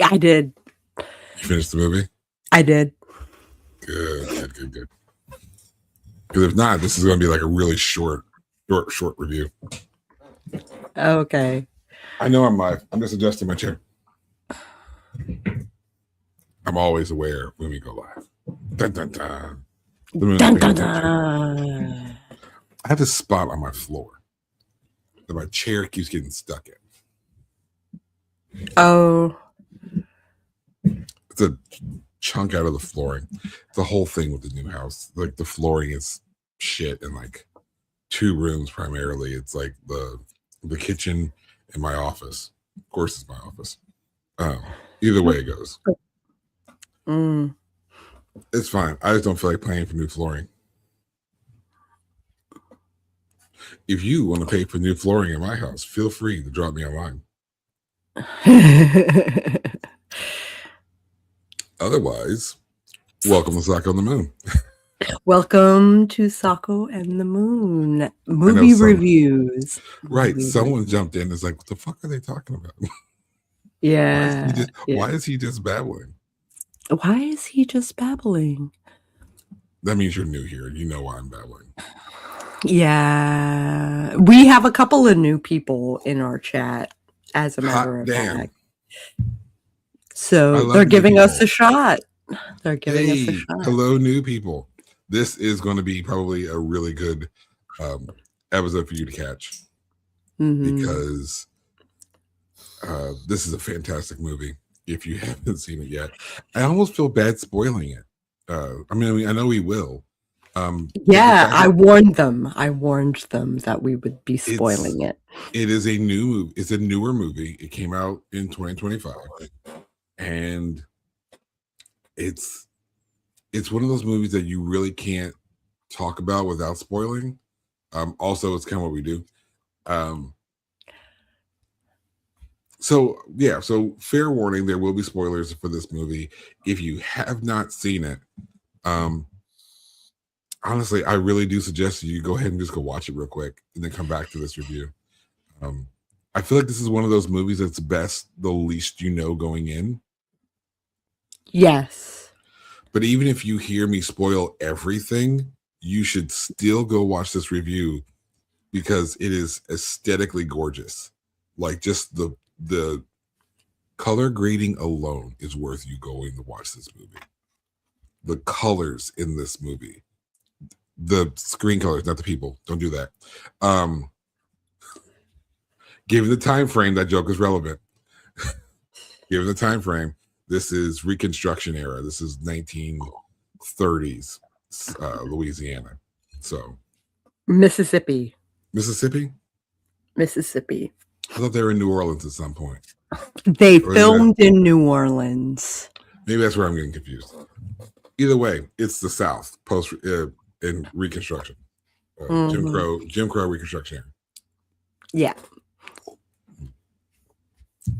I did. You finished the movie? I did. Good. Because if not, this is going to be like a really short review. Okay. I know I'm live. I'm just adjusting my chair. I'm always aware when we go live. Dun, dun, dun. Dun, dun, dun. I have this spot on my floor that my chair keeps getting stuck in. Oh. It's a chunk out of the flooring. It's a whole thing with the new house. Like the flooring is shit in like 2 rooms primarily. It's like the kitchen and my office. Of course, it's my office. Either way it goes. It's fine. I just don't feel like paying for new flooring. If you want to pay for new flooring in my house, feel free to drop me a line. Otherwise, welcome to Sako on the Moon. Welcome to Sako and the Moon movie reviews. Right. Someone jumped in and was like, what the fuck are they talking about? Yeah. Why is he just babbling? Why is he just babbling? That means you're new here. You know why I'm babbling. Yeah. We have a couple of new people in our chat, as a matter of fact. So they're giving us a shot. They're giving us a shot. Hello, new people. This is going to be probably a really good episode for you to catch. Because this is a fantastic movie. If you haven't seen it yet, I almost feel bad spoiling it. I mean, I know we will. I warned them. I warned them that we would be spoiling it. It is a new movie. It's a newer movie. It came out in 2025, and it's one of those movies that you really can't talk about without spoiling. Also, it's kind of what we do. So fair warning, there will be spoilers for this movie. If you have not seen it, honestly, I really do suggest you go ahead and just go watch it real quick and then come back to this review. I feel like this is one of those movies that's best the least you know going in. Yes. But even if you hear me spoil everything, you should still go watch this review because it is aesthetically gorgeous. Like just the color grading alone is worth you going to watch this movie. The colors in this movie, the screen colors, not the people. Don't do that. Given the time frame, that joke is relevant. Given the time frame, this is Reconstruction era. This is 1930s Louisiana. So Mississippi. I thought they were in New Orleans at some point. They filmed in New Orleans. Maybe that's where I'm getting confused. Either way, it's the South post in Reconstruction, Jim Crow Reconstruction era. Yeah.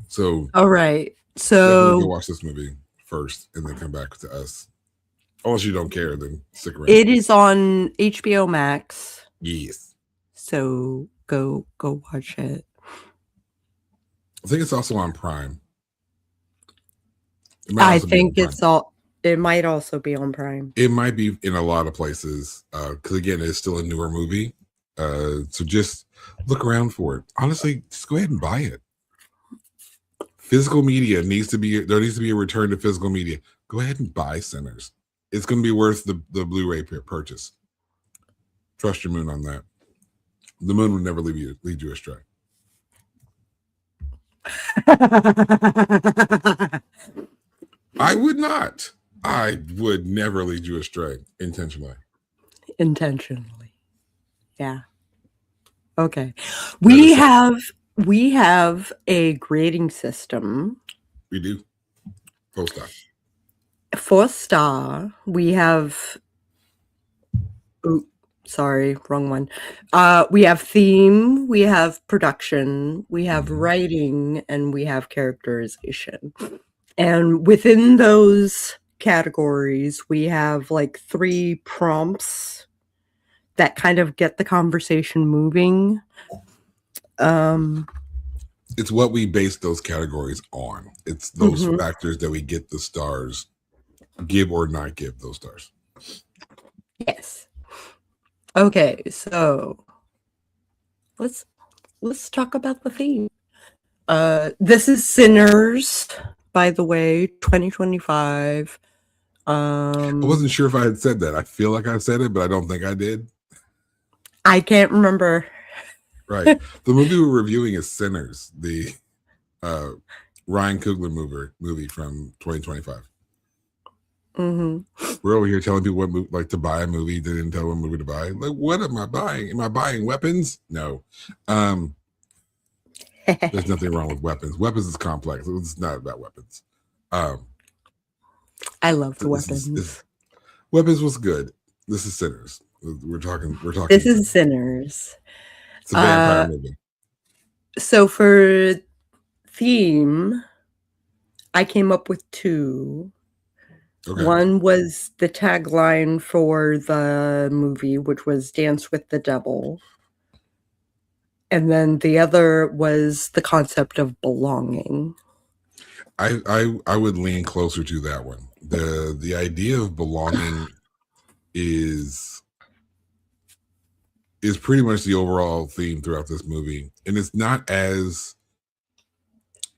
So all right. So go watch this movie first and then come back to us. Unless you don't care, then stick around. It is on HBO Max. Yes. So go watch it. I think it's also on Prime. It might also be on Prime. It might be in a lot of places because again, it's still a newer movie. So just look around for it. Honestly, just go ahead and buy it. Physical media there needs to be a return to physical media. Go ahead and buy Sinners. It's going to be worth the Blu-ray purchase. Trust your moon on that. The moon would never lead you astray. I would not. I would never lead you astray intentionally. Yeah. Okay. We have a grading system. We do. 4-star. We have sorry, wrong one. We have theme, we have production, we have writing, and we have characterization. And within those categories, we have like 3 prompts that kind of get the conversation moving. it's what we base those categories on. It's those Mhm. factors that we get the stars, give or not give those stars. Yes. Okay, so let's talk about the theme. This is Sinners, by the way, 2025. I wasn't sure if I had said that. I feel like I said it, but I don't think I did. I can't remember. Right. The movie we're reviewing is Sinners, the Ryan Coogler movie from 2025. Mm-hmm. We're over here telling people what movie, like to buy a movie. They didn't tell what movie to buy. Like, what am I buying? Am I buying weapons? No. There's nothing wrong with weapons. Weapons is complex. It's not about weapons. I love the weapons. Weapons was good. This is Sinners. We're talking. This is Sinners. It's a vampire movie. So for theme, I came up with two. Okay. One was the tagline for the movie, which was "Dance with the Devil." And then the other was the concept of belonging. I would lean closer to that one. The idea of belonging is pretty much the overall theme throughout this movie. And it's not as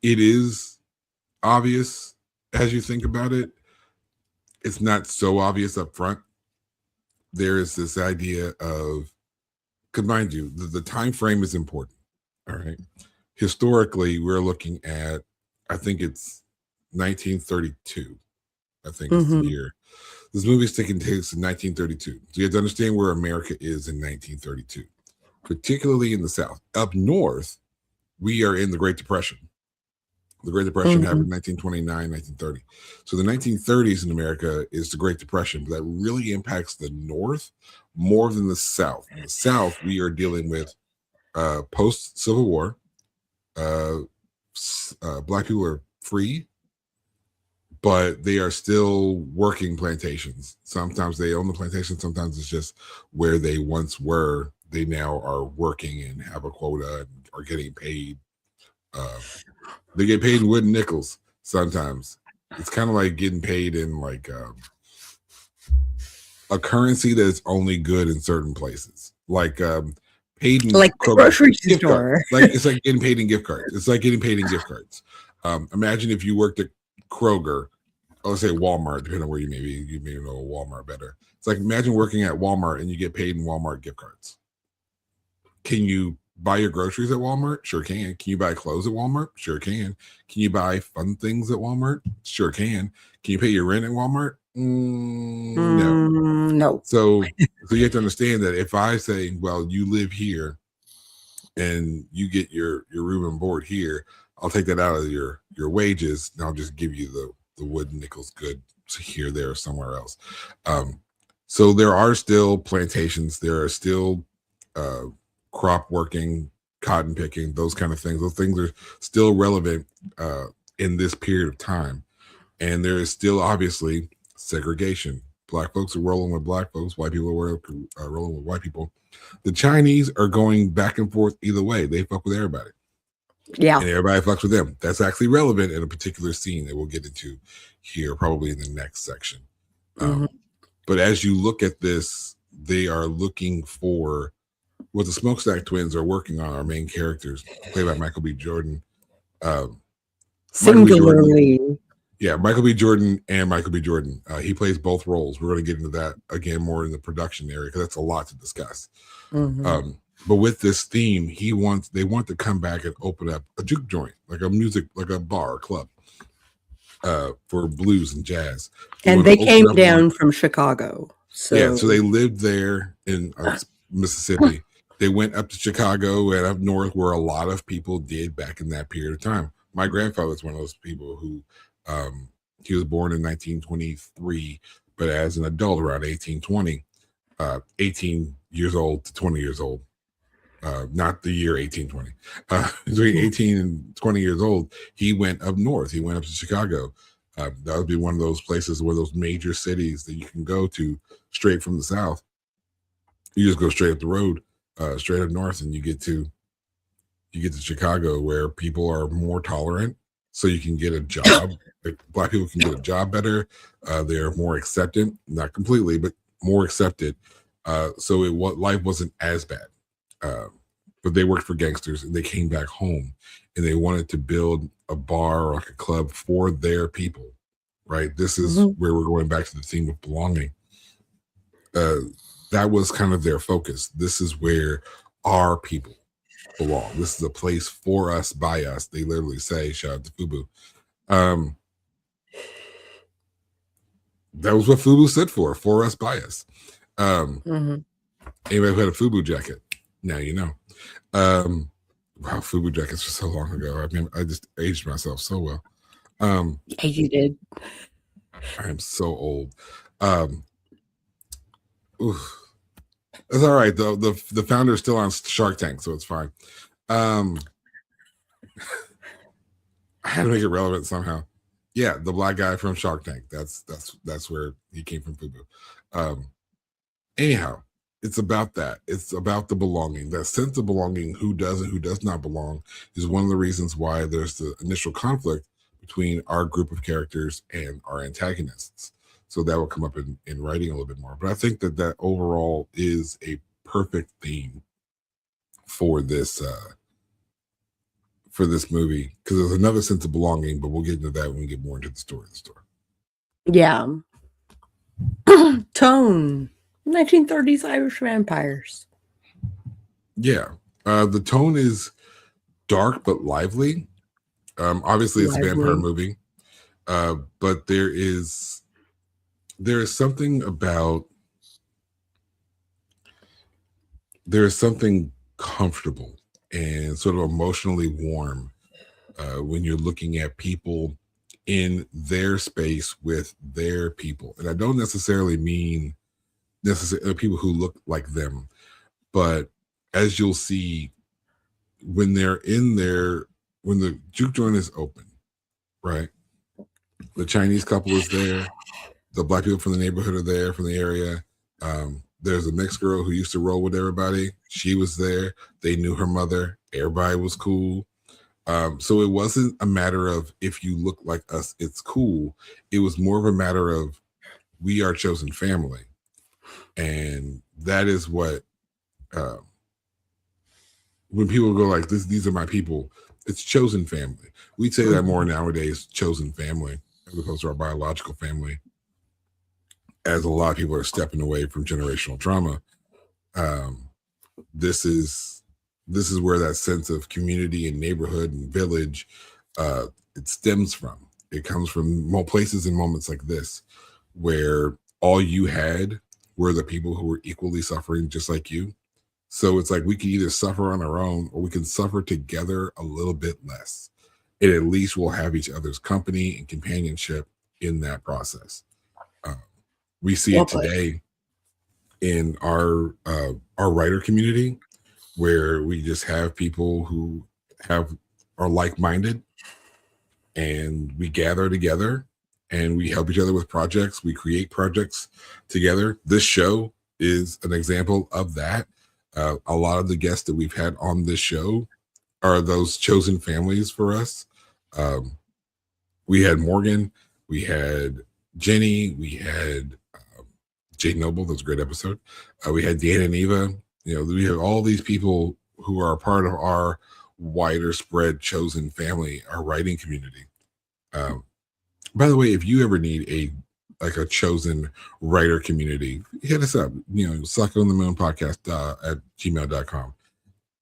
it is obvious as you think about it. It's not so obvious up front. There is this idea of, because mind you, the time frame is important. All right. Historically, we're looking at, I think it's 1932. I think it's the year. This movie's taking place in 1932. So you have to understand where America is in 1932, particularly in the South. Up north, we are in the Great Depression. The Great Depression happened in 1929, 1930. So the 1930s in America is the Great Depression, but that really impacts the North more than the South. In the South, we are dealing with post-Civil War. Black people are free, but they are still working plantations. Sometimes they own the plantation. Sometimes it's just where they once were. They now are working and have a quota and are getting paid. They get paid in wooden nickels sometimes. It's kind of like getting paid in like a currency that's only good in certain places. Like paid in like the grocery store. Like it's like getting paid in gift cards. It's like getting paid in gift cards. Imagine if you worked at Kroger, let's say Walmart, depending on where you may know Walmart better. It's like imagine working at Walmart and you get paid in Walmart gift cards. Can you buy your groceries at Walmart? Sure can. Can you buy clothes at Walmart? Sure can. Can you buy fun things at Walmart? Sure can. Can you pay your rent at Walmart? No. No. So you have to understand that if I say, well, you live here and you get your room and board here, I'll take that out of your wages and I'll just give you the wooden nickels good here, there, or somewhere else. So there are still plantations. There are still crop working, cotton picking, those kind of things. Those things are still relevant in this period of time. And there is still obviously segregation. Black folks are rolling with black folks. White people are rolling with white people. The Chinese are going back and forth either way. They fuck with everybody. Yeah. And everybody fucks with them. That's actually relevant in a particular scene that we'll get into here, probably in the next section. But as you look at this, they are looking for what the Smokestack twins are working on, our main characters, played by Michael B. Jordan. Singularly. Michael B. Jordan and Michael B. Jordan. He plays both roles. We're going to get into that again more in the production area because that's a lot to discuss. But with this theme, they want to come back and open up a juke joint, like a bar or club for blues and jazz. And they came down from Chicago. So they lived there in Mississippi. They went up to Chicago and up north where a lot of people did back in that period of time. My grandfather was one of those people who he was born in 1923, but as an adult around 1820, 18 years old to 20 years old, not the year 1820, between 18 and 20 years old, he went up north. He went up to Chicago. That would be one of those places where those major cities that you can go to straight from the South. You just go straight up the road, straight up north, and you get to you get to Chicago where people are more tolerant, so you can get a job. Like Black people can get a job better. They're more accepted, not completely, but more accepted. So what life wasn't as bad. Uh, but they worked for gangsters and they came back home and they wanted to build a bar or like a club for their people. Right. This is where we're going back to the theme of belonging. That was kind of their focus. This is where our people belong. This is a place for us, by us. They literally say, shout out to Fubu. That was what Fubu stood for us, by us. Anybody who had a Fubu jacket, now you know. Wow, Fubu jackets were so long ago. I just aged myself so well. Yeah, you did. I am so old. It's all right though. The founder is still on Shark Tank, so it's fine. I had to make it relevant somehow. Yeah, the black guy from Shark Tank. That's where he came from, Fubu. Anyhow, it's about that. It's about the belonging, that sense of belonging. Who does and who does not belong is one of the reasons why there's the initial conflict between our group of characters and our antagonists. So that will come up in writing a little bit more. But I think that overall is a perfect theme for this movie, because there's another sense of belonging, but we'll get into that when we get more into the story of the story. Yeah. Tone. 1930s Irish vampires. Yeah. The tone is dark but lively. Obviously it's a vampire movie. But there is something comfortable and sort of emotionally warm when you're looking at people in their space with their people. And I don't necessarily mean people who look like them, but as you'll see, when they're in there, when the juke joint is open, right? The Chinese couple is there. The black people from the neighborhood are there, from the area. There's a mixed girl who used to roll with everybody. She was there. They knew her mother. Everybody was cool. So it wasn't a matter of if you look like us, it's cool. It was more of a matter of we are chosen family. And that is what, when people go like this, these are my people, it's chosen family. We'd say that more nowadays, chosen family, as opposed to our biological family, as a lot of people are stepping away from generational trauma. This is where that sense of community and neighborhood and village, it stems from. It comes from more places and moments like this, where all you had were the people who were equally suffering just like you. So it's like we can either suffer on our own or we can suffer together a little bit less. And at least we'll have each other's company and companionship in that process. We see it today in our writer community, where we just have people who are like-minded, and we gather together and we help each other with projects. We create projects together. This show is an example of that. A lot of the guests that we've had on this show are those chosen families for us. We had Morgan, we had Jenny, we had Jade Noble. That was a great episode. We had Dan and Eva. We have all these people who are a part of our wider spread chosen family, our writing community. By the way, if you ever need a chosen writer community, hit us up. Sako on the Moon Podcast at gmail.com.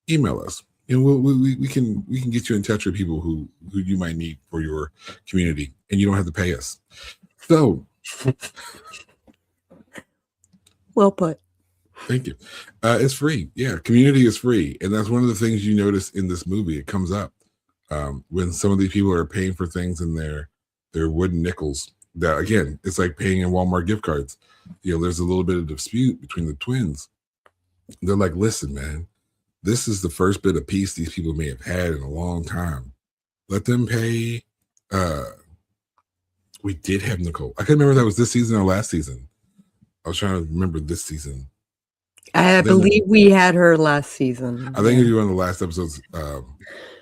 Email us. We can get you in touch with people who you might need for your community, and you don't have to pay us. So, well put. Thank you. It's free. Yeah, community is free, and that's one of the things you notice in this movie. It comes up when some of these people are paying for things in their wooden nickels. That again, it's like paying in Walmart gift cards. There's a little bit of dispute between the twins. They're like, "Listen, man, this is the first bit of peace these people may have had in a long time. Let them pay." We did have Nicole. I can't remember if that was this season or last season. I was trying to remember this season. I Then believe we had her last season. I think if you were on the last episodes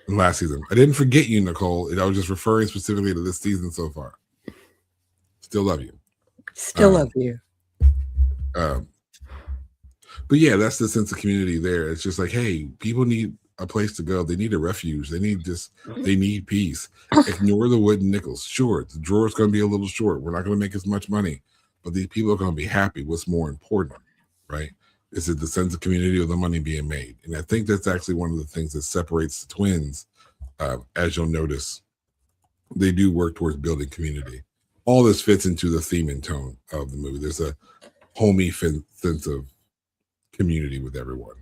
last season. I didn't forget you, Nicole. I was just referring specifically to this season so far. Still love you. Still love you. But yeah, that's the sense of community there. It's just like, hey, people need a place to go. They need a refuge. They need peace. Ignore the wooden nickels. Sure, the drawer's going to be a little short. We're not going to make as much money, but these people are going to be happy. What's more important, right? Is it the sense of community or the money being made? And I think that's actually one of the things that separates the twins. As you'll notice, they do work towards building community. All this fits into the theme and tone of the movie. There's a homey sense of community with everyone,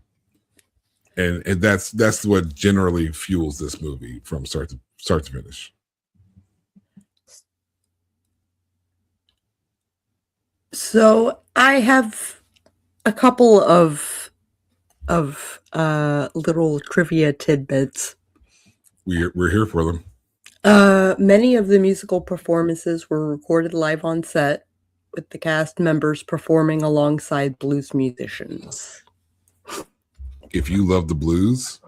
and that's what generally fuels this movie from start to finish. So I have a couple of little trivia tidbits. We're here for them. Many of the musical performances were recorded live on set, with the cast members performing alongside blues musicians. If you love the blues,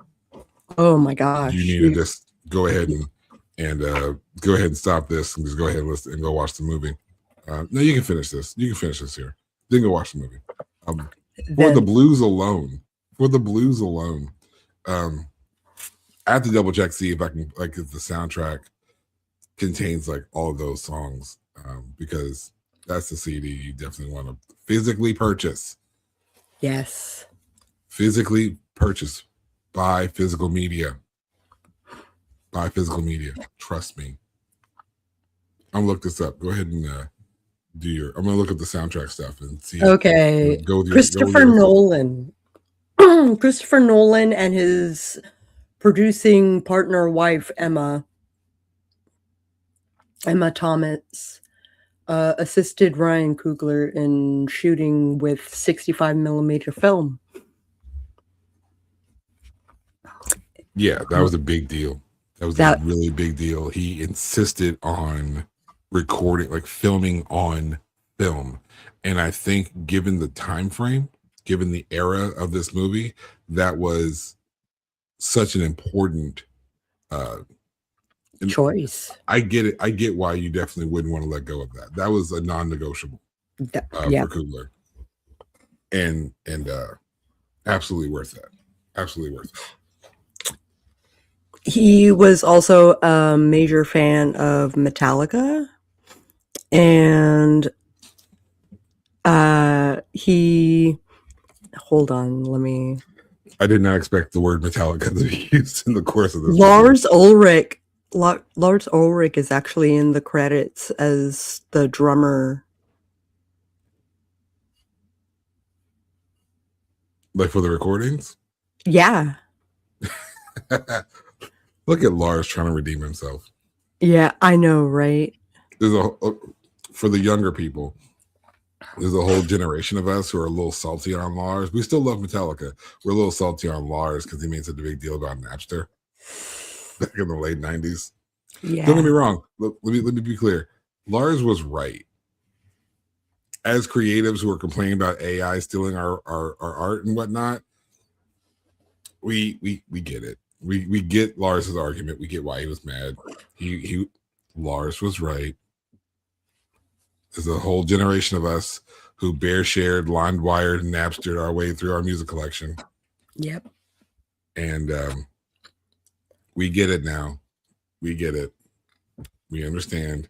oh my gosh, you need to just go ahead and go ahead and stop this and just go ahead and listen and go watch the movie. No, you can finish this. You can finish this here. Then go watch the movie. For the blues alone, I have to double check, see if I can, like, if the soundtrack contains like all of those songs, because that's the CD you definitely want to physically purchase. Yes. Physically purchase. Buy physical media. Buy physical media. Trust me. I'm gonna look this up. Go ahead and I'm gonna look at the soundtrack stuff and see. Okay. Christopher Nolan. Christopher Nolan and his producing partner wife Emma Thomas assisted Ryan Coogler in shooting with 65mm film. Yeah, that was a big deal. That was a really big deal. He insisted on recording, like filming on film. And I think given the time frame, given the era of this movie, that was such an important choice. I get it. I get why you definitely wouldn't want to let go of that. That was a non-negotiable for Coogler. And absolutely worth that. Absolutely worth it. He was also a major fan of Metallica, and hold on, let me. I did not expect the word Metallica to be used in the course of this. Lars Ulrich is actually in the credits as the drummer. Like for the recordings? Yeah. Look at Lars trying to redeem himself. Yeah, I know, right? There's for the younger people, there's a whole generation of us who are a little salty on Lars. We still love Metallica. We're a little salty on Lars because he made such a big deal about Napster back in the late 90s. Yeah. Don't get me wrong. Let me be clear. Lars was right. As creatives who are complaining about AI stealing our art and whatnot, we get it. We get Lars's argument. We get why he was mad. Lars was right. There's a whole generation of us who bear shared, line wired, and Napstered our way through our music collection. Yep. And we get it now. We get it. We understand.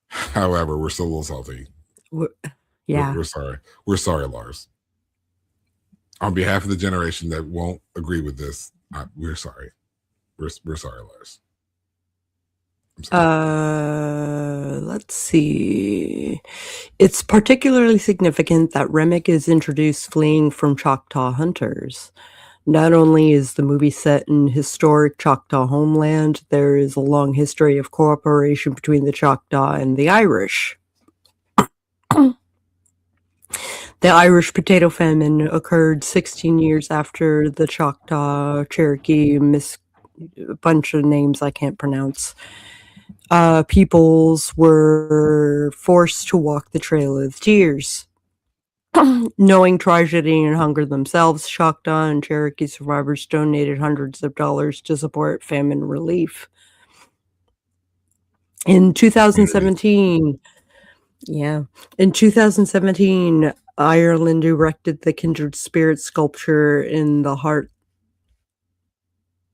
However, we're still a little salty. Yeah. We're sorry. We're sorry, Lars. On behalf of the generation that won't agree with this, we're sorry. We're sorry, Lars. Let's see. It's particularly significant that Remick is introduced fleeing from Choctaw hunters. Not only is the movie set in historic Choctaw homeland, there is a long history of cooperation between the Choctaw and the Irish. The Irish potato famine occurred 16 years after the Choctaw, Cherokee, a bunch of names I can't pronounce. Peoples were forced to walk the Trail of Tears. Knowing tragedy and hunger themselves, Choctaw and Cherokee survivors donated hundreds of dollars to support famine relief. In 2017, in 2017, Ireland erected the Kindred Spirit sculpture in the heart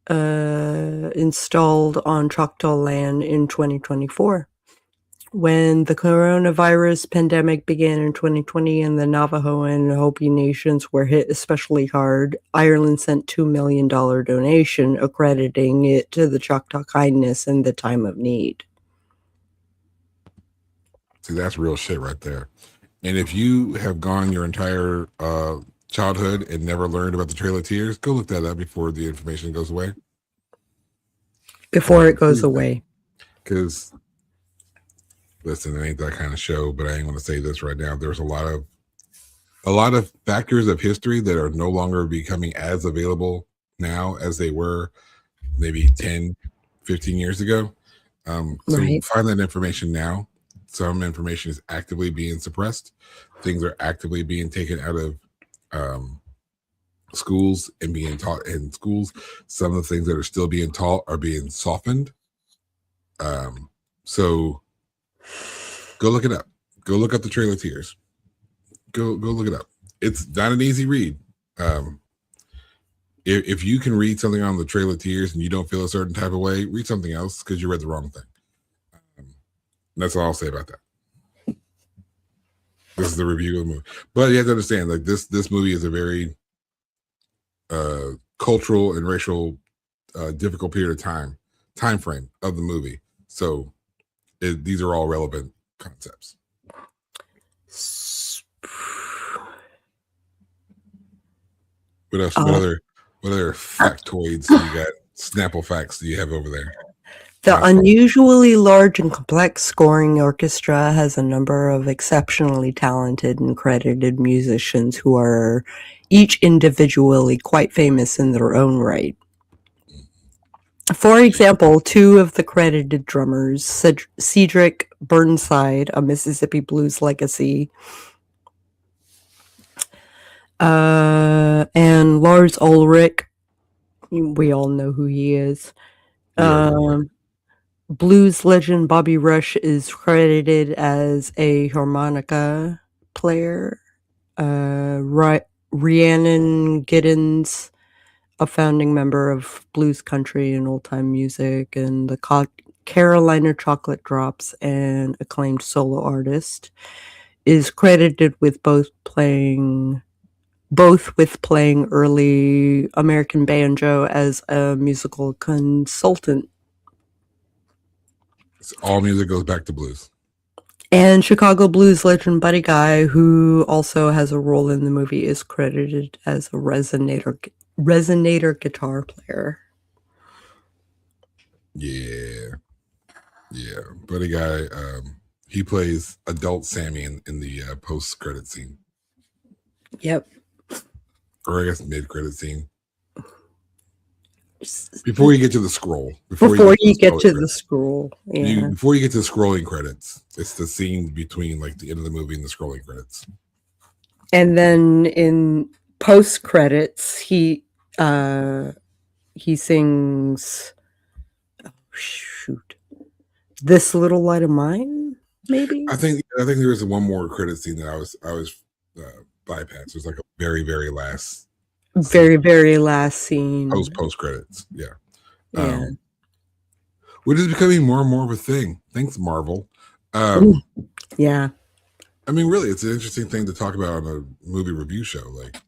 installed on Choctaw land in 2024. When the coronavirus pandemic began in 2020 and the Navajo and Hopi nations were hit especially hard, Ireland sent $2 million donation accrediting it to the Choctaw kindness in the time of need. See, that's real shit right there. And if you have gone your entire childhood and never learned about the Trail of Tears, go look that up before the information goes away. Before it goes away. Because, listen, it ain't that kind of show, but I ain't going to say this right now. There's a lot of factors of history that are no longer becoming as available now as they were maybe 10, 15 years ago. So find that information now. Some information is actively being suppressed. Things are actively being taken out of schools and being taught in schools. Some of the things that are still being taught are being softened. So go look it up. Go look up the Trail of Tears. Go look it up. It's not an easy read. If you can read something on the Trail of Tears and you don't feel a certain type of way, read something else because you read the wrong thing. That's all I'll say about that. This is the review of the movie. But you have to understand, like this movie is a very cultural and racial difficult period of time frame of the movie. So these are all relevant concepts. What else? What other factoids do you got? Snapple facts do you have over there? The unusually large and complex scoring orchestra has a number of exceptionally talented and credited musicians who are each individually quite famous in their own right. For example, two of the credited drummers, Cedric Burnside, a Mississippi blues legacy, and Lars Ulrich, we all know who he is. Blues legend Bobby Rush is credited as a harmonica player. Rhiannon Giddens, a founding member of blues country and old-time music, and the Carolina Chocolate Drops, and acclaimed solo artist, is credited with both with playing early American banjo as a musical consultant. All music goes back to blues. And Chicago blues legend Buddy Guy, who also has a role in the movie, is credited as a resonator guitar player. Yeah. Buddy Guy, he plays adult Sammy in the post-credit scene. Yep. Or I guess mid-credit scene. Before you get to the scroll. Before you get to the scroll. Yeah. Before you get to the scrolling credits. It's the scene between like the end of the movie and the scrolling credits. And then in post credits, he sings This Little Light of Mine, maybe? I think there was one more credit scene that I was bypassed. It was like a very, very last very last scene. Post credits. Yeah. Which is becoming more and more of a thing. Thanks, Marvel. Yeah. I mean, really, it's an interesting thing to talk about on a movie review show. Like,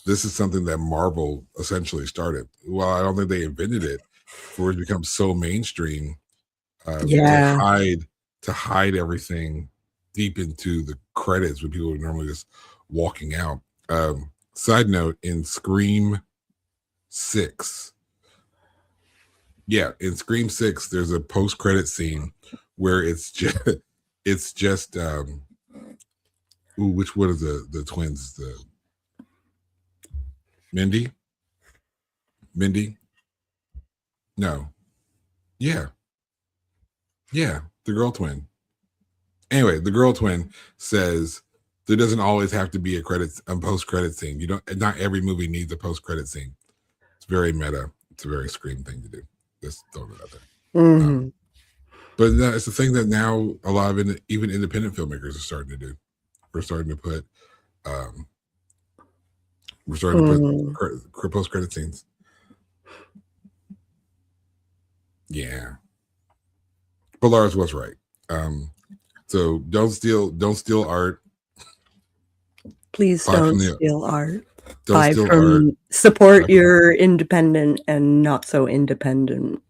this is something that Marvel essentially started. Well, I don't think they invented it, for it to become so mainstream. To hide everything deep into the credits when people are normally just walking out. Side note, in Scream 6, in Scream 6, there's a post-credit scene where it's just which one of the twins? The Mindy? No. Yeah, the girl twin. Anyway, the girl twin says, there doesn't always have to be a post-credit scene. You don't. Not every movie needs a post-credit scene. It's very meta. It's a very Scream thing to do. Just throwing it out there. Mm-hmm. But it's the thing that now a lot of even independent filmmakers are starting to do. We're starting to put post-credit scenes. Yeah, but Lars was right. So don't steal art. Please don't steal art. Don't steal art. Support your independent and not so independent.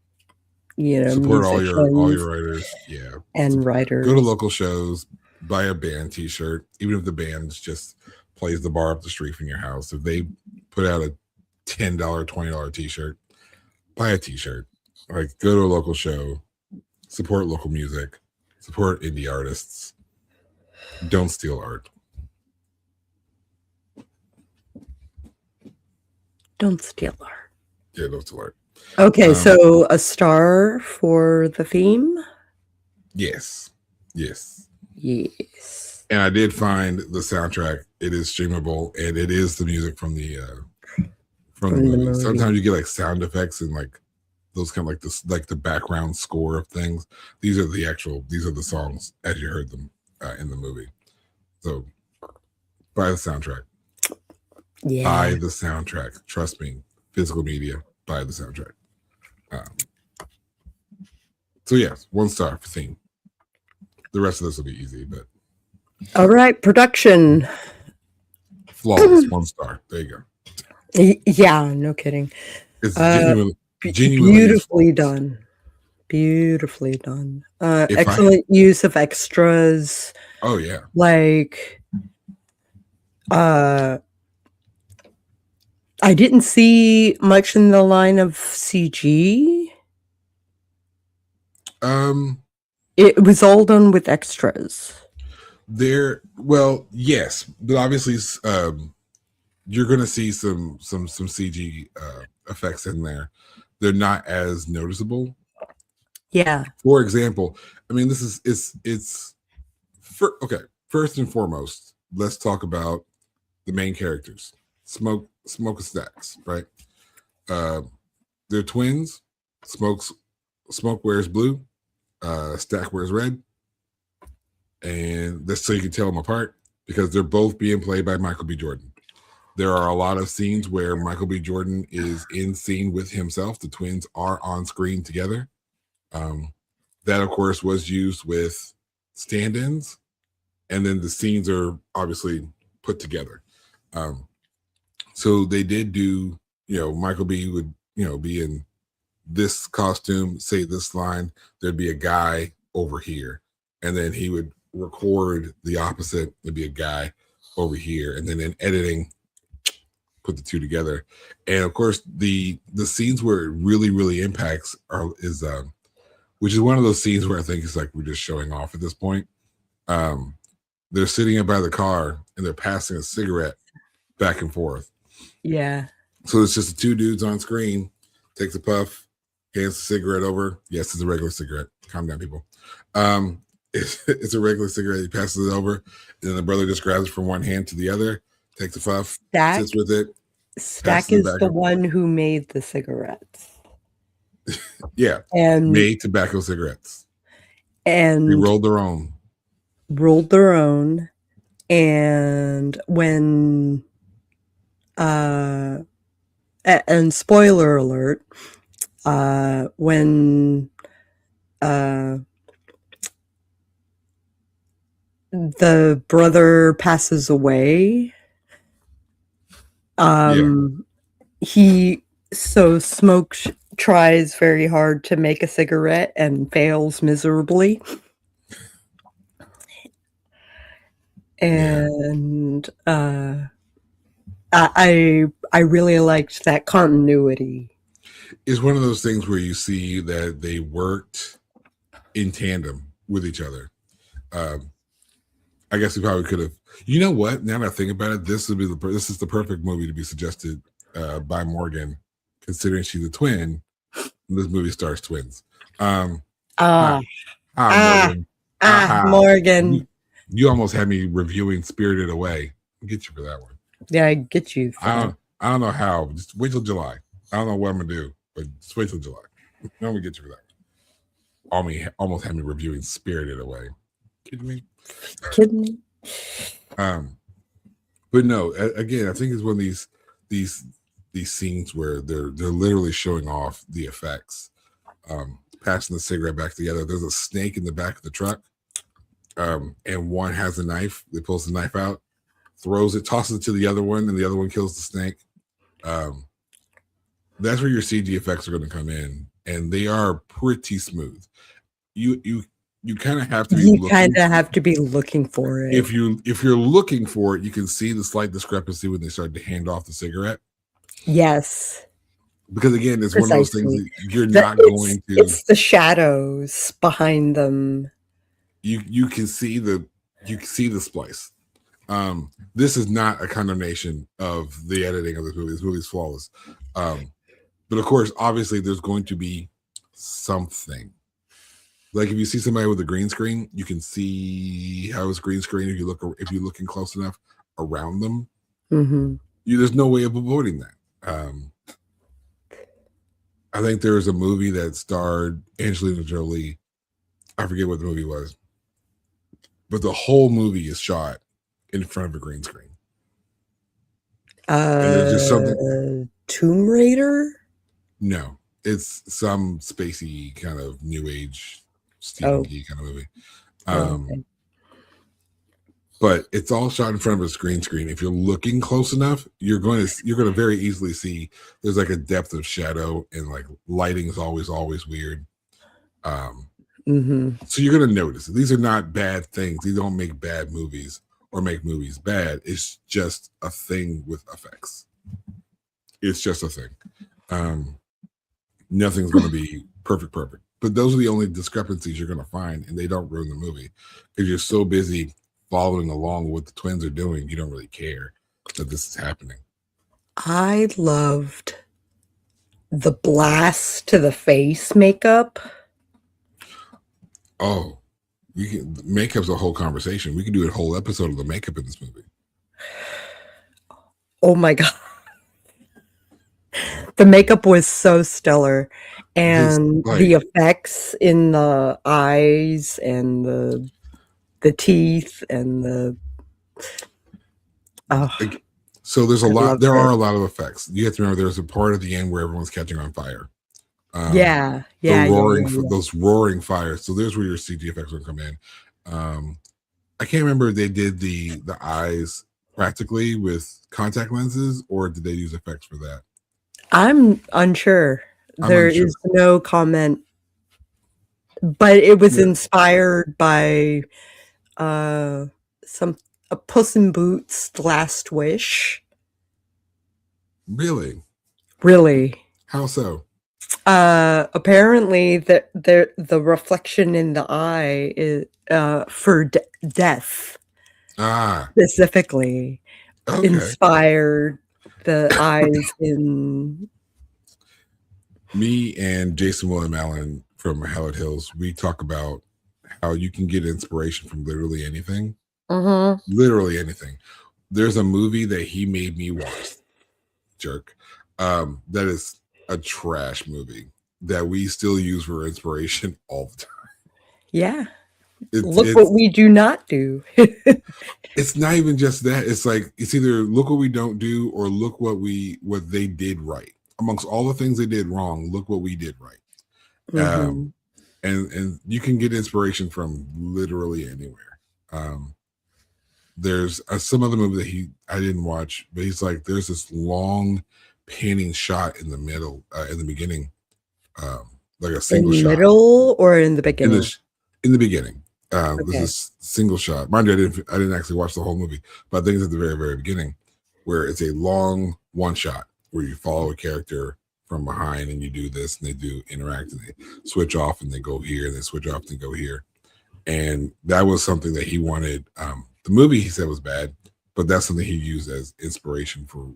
Support all your writers. Yeah, and writers. Go to local shows. Buy a band T-shirt, even if the band just plays the bar up the street from your house. If they put out a $10, $20 T-shirt, buy a T-shirt. Like, go to a local show, support local music, support indie artists. Don't steal art. Don't steal art. Yeah, don't steal art. Okay, so a star for the theme? Yes. And I did find the soundtrack. It is streamable, and it is the music from the movie. Sometimes you get like sound effects and like those kind of like this, like the background score of things. These are the songs as you heard them in the movie. So buy the soundtrack. Yeah. Buy the soundtrack. Trust me, physical media. Buy the soundtrack. So yes, 1 star for theme. The rest of this will be easy, but all right, production. Flawless, 1 star. There you go. Yeah, no kidding. It's genuinely beautifully done. Beautifully done. Excellent use of extras. Oh yeah. Like I didn't see much in the line of CG. It was all done with extras. Yes, but obviously, you're going to see some CG effects in there. They're not as noticeable. Yeah. For example, I mean, okay. First and foremost, let's talk about the main characters. Smoke and Stacks, right? They're twins. Smoke wears blue. Stack wears red. And that's so you can tell them apart because they're both being played by Michael B. Jordan. There are a lot of scenes where Michael B. Jordan is in scene with himself. The twins are on screen together. That, of course, was used with stand-ins. And then the scenes are obviously put together. So they did do, Michael B. would, be in this costume, say this line. There'd be a guy over here. And then he would record the opposite. There'd be a guy over here. And then in editing, put the two together. And of course, the scenes where it really, really impacts is which is one of those scenes where I think it's like we're just showing off at this point. They're sitting up by the car and they're passing a cigarette back and forth. Yeah. So it's just the two dudes on screen, takes a puff, hands the cigarette over. Yes, it's a regular cigarette. Calm down, people. It's a regular cigarette. He passes it over, and then the brother just grabs it from one hand to the other, takes a puff, sits with it. Stack is the one who made the cigarettes. Yeah, and made tobacco cigarettes. And they rolled their own. And when and spoiler alert, when the brother passes away, Smoke tries very hard to make a cigarette and fails miserably. And I really liked that continuity. It's one of those things where you see that they worked in tandem with each other. I guess we probably could have. You know what? Now that I think about it, this is the perfect movie to be suggested by Morgan, considering she's a twin. This movie stars twins. Morgan. Morgan. You almost had me reviewing Spirited Away. I'll get you for that one. Yeah, I get you. I don't know how. Just wait till July. I don't know what I'm gonna do, but just wait till July. I'm gonna get you for that one. Almost had me reviewing Spirited Away. Kidding me? Kidding me? But no. Again, I think it's one of these scenes where they're literally showing off the effects. Passing the cigarette back together. There's a snake in the back of the truck, and one has a knife. They pulls the knife out, throws it, tosses it to the other one, and the other one kills the snake. That's where your CG effects are going to come in, and they are pretty smooth. You kind of have to be. You kind of have to be looking for it. If you're looking for it, you can see the slight discrepancy when they start to hand off the cigarette. Yes. Because again, it's one of those things that you're not going to. It's the shadows behind them. You can see the splice. This is not a condemnation of the editing of this movie. This movie is flawless. But of course, obviously, there's going to be something. Like if you see somebody with a green screen, you can see how it's green screen if you're looking close enough around them. Mm-hmm. There's no way of avoiding that. I think there was a movie that starred Angelina Jolie. I forget what the movie was, but the whole movie is shot in front of a green screen. And there's just something. Tomb Raider? No, it's some spacey kind of new age Stephen King kind of movie. Okay. But it's all shot in front of a green screen. If you're looking close enough, you're going to very easily see there's like a depth of shadow, and like lighting is always weird. So you're going to notice these are not bad things. These don't make bad movies or make movies bad. It's just a thing with effects. It's just a thing. Nothing's going to be perfect. But those are the only discrepancies you're going to find, and they don't ruin the movie because you're so busy following along with what the twins are doing. You don't really care that this is happening. I loved the blast to the face makeup. Oh, makeup's a whole conversation. We could do a whole episode of the makeup in this movie. Oh my God. The makeup was so stellar, and the effects in the eyes and the teeth and the so there's a lot. There are a lot of effects. You have to remember there's a part at the end where everyone's catching on fire. Those roaring fires. So there's where your CG effects will come in. I can't remember if they did the eyes practically with contact lenses, or did they use effects for that? I'm unsure. There is no comment, but it was inspired by a Puss in Boots' Last Wish. Really? How so? Apparently the reflection in the eye is for death. Specifically inspired the eyes in. Me and Jason William Allen from Hallowed Hills, we talk about how you can get inspiration from literally anything. Literally anything. There's a movie that he made me watch, jerk. That is a trash movie that we still use for inspiration all the time. Yeah. Look what we do not do. It's not even just that. It's like, it's either look what we don't do or look what they did right. Amongst all the things they did wrong, look what we did right. And you can get inspiration from literally anywhere. There's some other movie that I didn't watch, but he's like, there's this long panning shot in the middle, in the beginning, like a single shot. In the middle or in the beginning? In the beginning. There's a single shot. Mind you, I didn't actually watch the whole movie, but I think it's at the very, very beginning, where it's a long one shot where you follow a character from behind and you do this and they do interact and they switch off and they go here and they switch off and they go here. And that was something that he wanted. The movie he said was bad, but that's something he used as inspiration for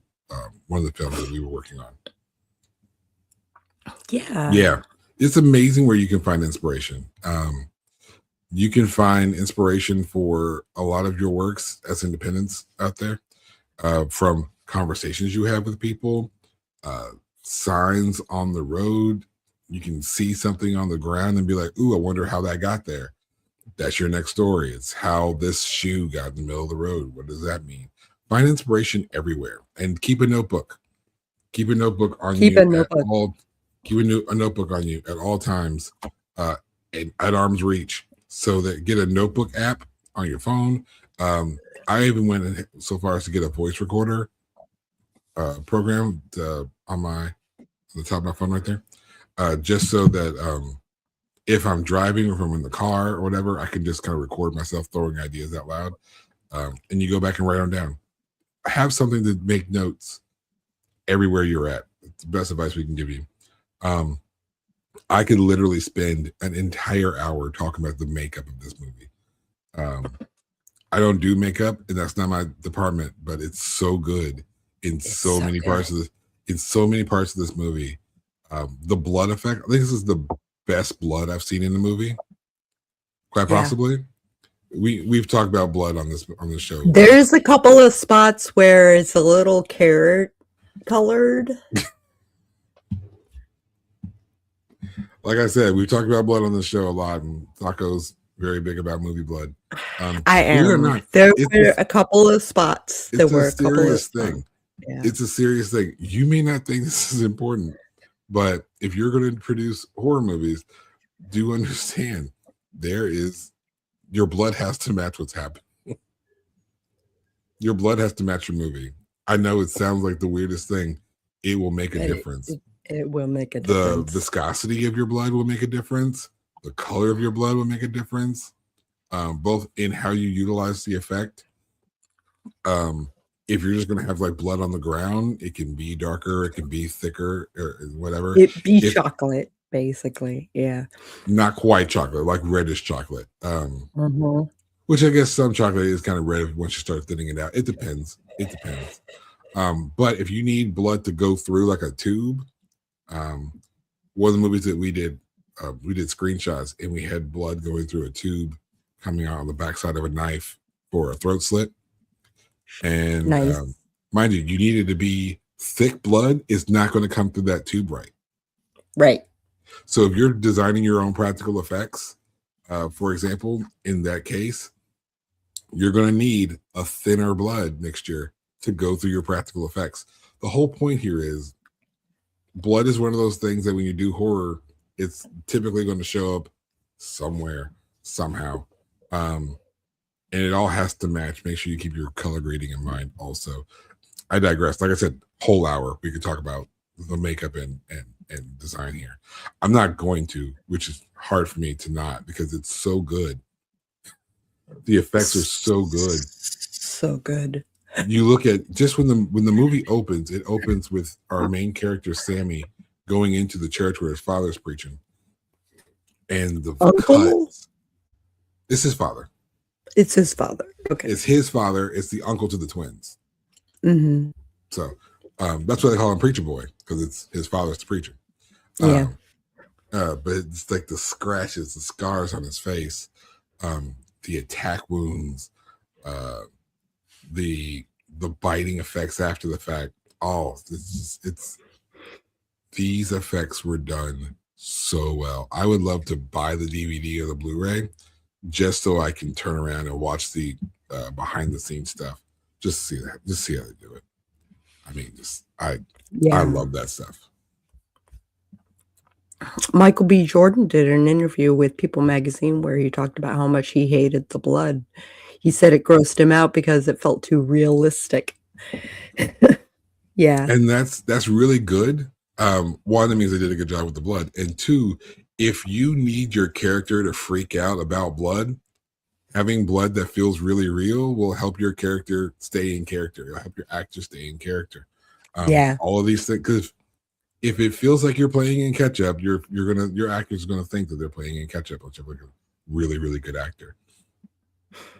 one of the films that we were working on. Yeah. It's amazing where you can find inspiration. You can find inspiration for a lot of your works as independents out there, from conversations you have with people, uh, signs on the road. You can see something on the ground and be like, "Ooh, I wonder how that got there." That's your next story. It's how this shoe got in the middle of the road. What does that mean? Find inspiration everywhere and keep a notebook. Keep a notebook on Keep you a at notebook. all. Keep a notebook on you at all times, uh, at arm's reach. So that get a notebook app on your phone. I even went so far as to get a voice recorder program on the top of my phone right there, just so that if I'm driving or if I'm in the car or whatever, I can just kind of record myself throwing ideas out loud, and you go back and write them down. Have something to make notes everywhere you're at. It's the best advice we can give you. Um, I could literally spend an entire hour talking about the makeup of this movie. Um, I don't do makeup, and that's not my department, but it's so good in It's so so many good. parts of this. In so many parts of this movie, the blood effect. I think this is the best blood I've seen in the movie, quite Yeah. possibly. We've talked about blood on this show. There's a couple of spots where it's a little carrot colored. Like I said, we've talked about blood on the show a lot, and Sako's very big about movie blood. I Believe it or am. not, There it's were a couple of spots. There it's a were a couple of serious spots. thing. Yeah. It's a serious thing. You may not think this is important, but if you're going to produce horror movies, do understand your blood has to match what's happening. Your blood has to match your movie. I know it sounds like the weirdest thing. It will make a difference. It will make a The difference. viscosity of your blood will make a difference. The color of your blood will make a difference, both in how you utilize the effect. If you're just going to have like blood on the ground, it can be darker, it can be thicker, or whatever. It be chocolate, basically. Yeah. Not quite chocolate, like reddish chocolate. Mhm. Which I guess some chocolate is kind of red once you start thinning it out. It depends. It depends. But if you need blood to go through like a tube, one of the movies that we did screenshots and we had blood going through a tube coming out on the backside of a knife for a throat slit. And Nice. mind you needed to be thick blood is not going to come through that tube right. Right. So if you're designing your own practical effects, for example, in that case, you're going to need a thinner blood mixture to go through your practical effects. The whole point here is blood is one of those things that when you do horror, it's typically going to show up somewhere, somehow. And it all has to match. Make sure you keep your color grading in mind also. I digress. Like I said, whole hour, we could talk about the makeup and design here. I'm not going to, which is hard for me to not because it's so good. The effects are so good. So good. You look at just when the movie opens, it opens with our main character Sammy going into the church where his father's preaching, and the Uncle? cuts. It's his father. It's his father. Okay. It's his father. It's the uncle to the twins. Mm-hmm. So that's why they call him Preacher Boy because it's his father's the preacher. Yeah. But it's like the scratches, the scars on his face, the attack wounds, the biting effects after the fact. Oh, it's these effects were done so well. I would love to buy the DVD or the Blu-ray just so I can turn around and watch the behind the scenes stuff. Just see that. Just see how they do it. I mean, I love that stuff. Michael B. Jordan did an interview with People magazine where he talked about how much he hated the blood. He said it grossed him out because it felt too realistic. Yeah. And that's really good. One, that means they did a good job with the blood. And two, if you need your character to freak out about blood, having blood that feels really real will help your character stay in character. It'll help your actor stay in character. Yeah. All of these things, because if it feels like you're playing in catch up, your actor's gonna think that they're playing in catch up, which is like a really, really good actor.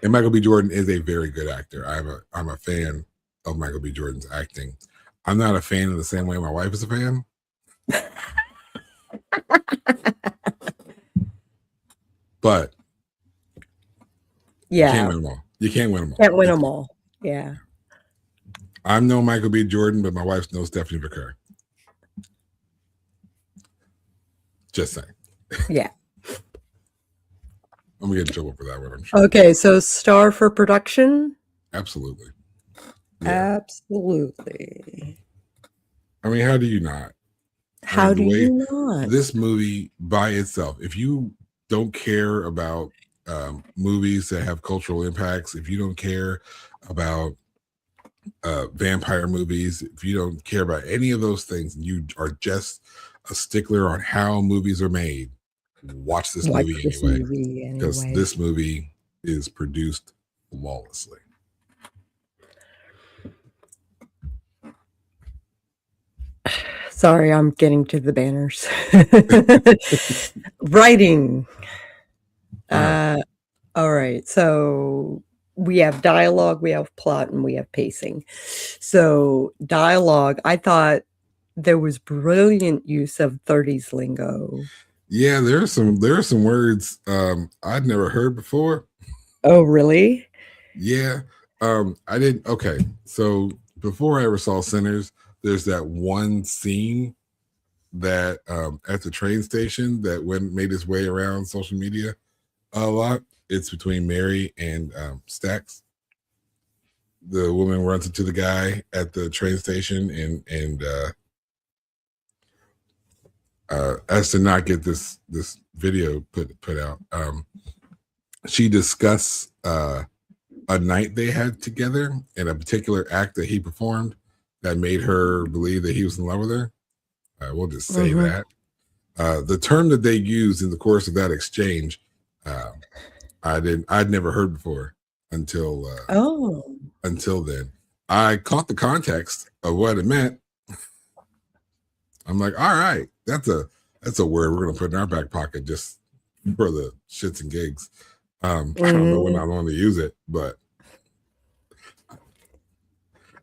And Michael B. Jordan is a very good actor. I'm a fan of Michael B. Jordan's acting. I'm not a fan in the same way my wife is a fan. But You can't Yeah. win them all. You can't win them all. Can't win them all. Yeah. I'm no Michael B. Jordan, but my wife's no Stephanie McCurry. Just saying. Yeah. I'm gonna get in trouble for that one, I'm sure. Okay, so star for production? Absolutely. Yeah. Absolutely. I mean, how do you not? How do you not? This movie by itself, if you don't care about movies that have cultural impacts, if you don't care about vampire movies, if you don't care about any of those things, and you are just a stickler on how movies are made, watch this movie anyway. Because this movie is produced flawlessly. Sorry, I'm getting to the banners. Writing. All right. So we have dialogue, we have plot, and we have pacing. So dialogue, I thought there was brilliant use of 30s lingo. Yeah, there are some words I'd never heard before. Oh, really? Yeah. I didn't. Okay. So before I ever saw Sinners, there's that one scene that at the train station that made its way around social media a lot. It's between Mary and Stax. The woman runs into the guy at the train station and as to not get this video put out, she discussed a night they had together and a particular act that he performed that made her believe that he was in love with her. We'll just say that. The term that they used in the course of that exchange, I'd never heard before until then. I caught the context of what it meant. I'm like, all right, that's a word we're gonna put in our back pocket just for the shits and gigs. I don't know when I'm going to use it, but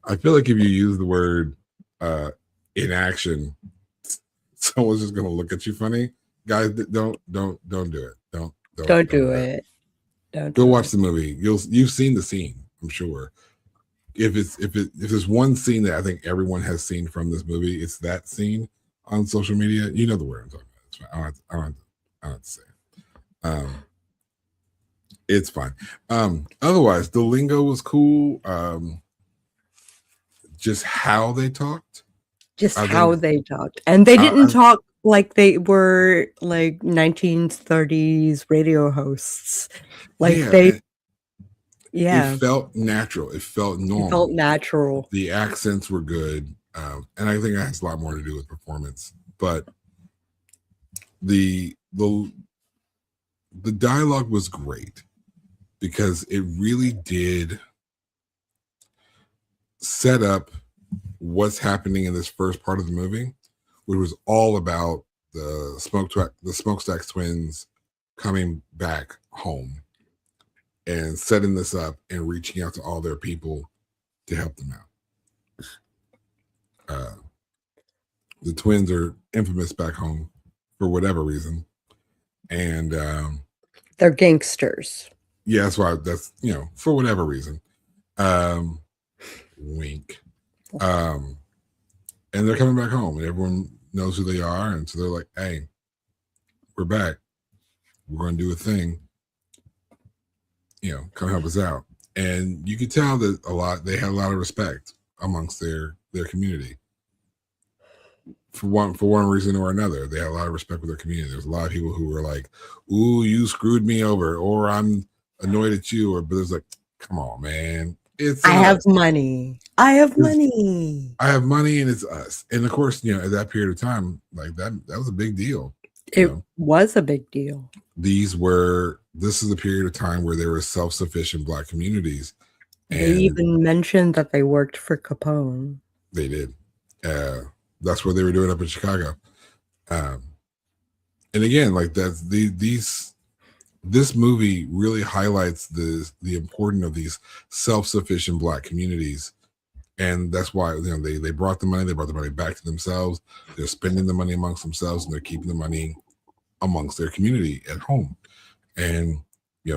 I feel like if you use the word in action, someone's just gonna look at you funny. Guys, don't do it. Don't do it. Go watch the movie. You've seen the scene, I'm sure. If there's one scene that I think everyone has seen from this movie, it's that scene on social media. You know the word I'm talking about. It's fine. I don't have to say it. It's fine. Otherwise, the lingo was cool. Just how they talked. And they didn't talk like they were like 1930s radio hosts. Like it felt natural. It felt normal. It felt natural. The accents were good. And I think that has a lot more to do with performance. But the dialogue was great because it really did set up what's happening in this first part of the movie, which was all about the Smokestack twins coming back home and setting this up and reaching out to all their people to help them out. The twins are infamous back home for whatever reason, and they're gangsters. Yeah, that's for whatever reason. Wink. And they're coming back home, and everyone knows who they are, and so they're like, "Hey, we're back. We're going to do a thing. Come help us out." And you could tell that they had a lot of respect amongst their community. For one reason or another, they had a lot of respect with their community. There's a lot of people who were like, "Ooh, you screwed me over," or "I'm annoyed at you," but it's like, "Come on, man. I have money. I have money, and it's us." And of course, at that period of time, like that was a big deal. It was a big deal. This is a period of time where there were self-sufficient Black communities. And they even mentioned that they worked for Capone. They did. That's what they were doing up in Chicago. And again, like this movie really highlights the importance of these self-sufficient Black communities. And that's why they brought the money back to themselves. They're spending the money amongst themselves, and they're keeping the money amongst their community at home. And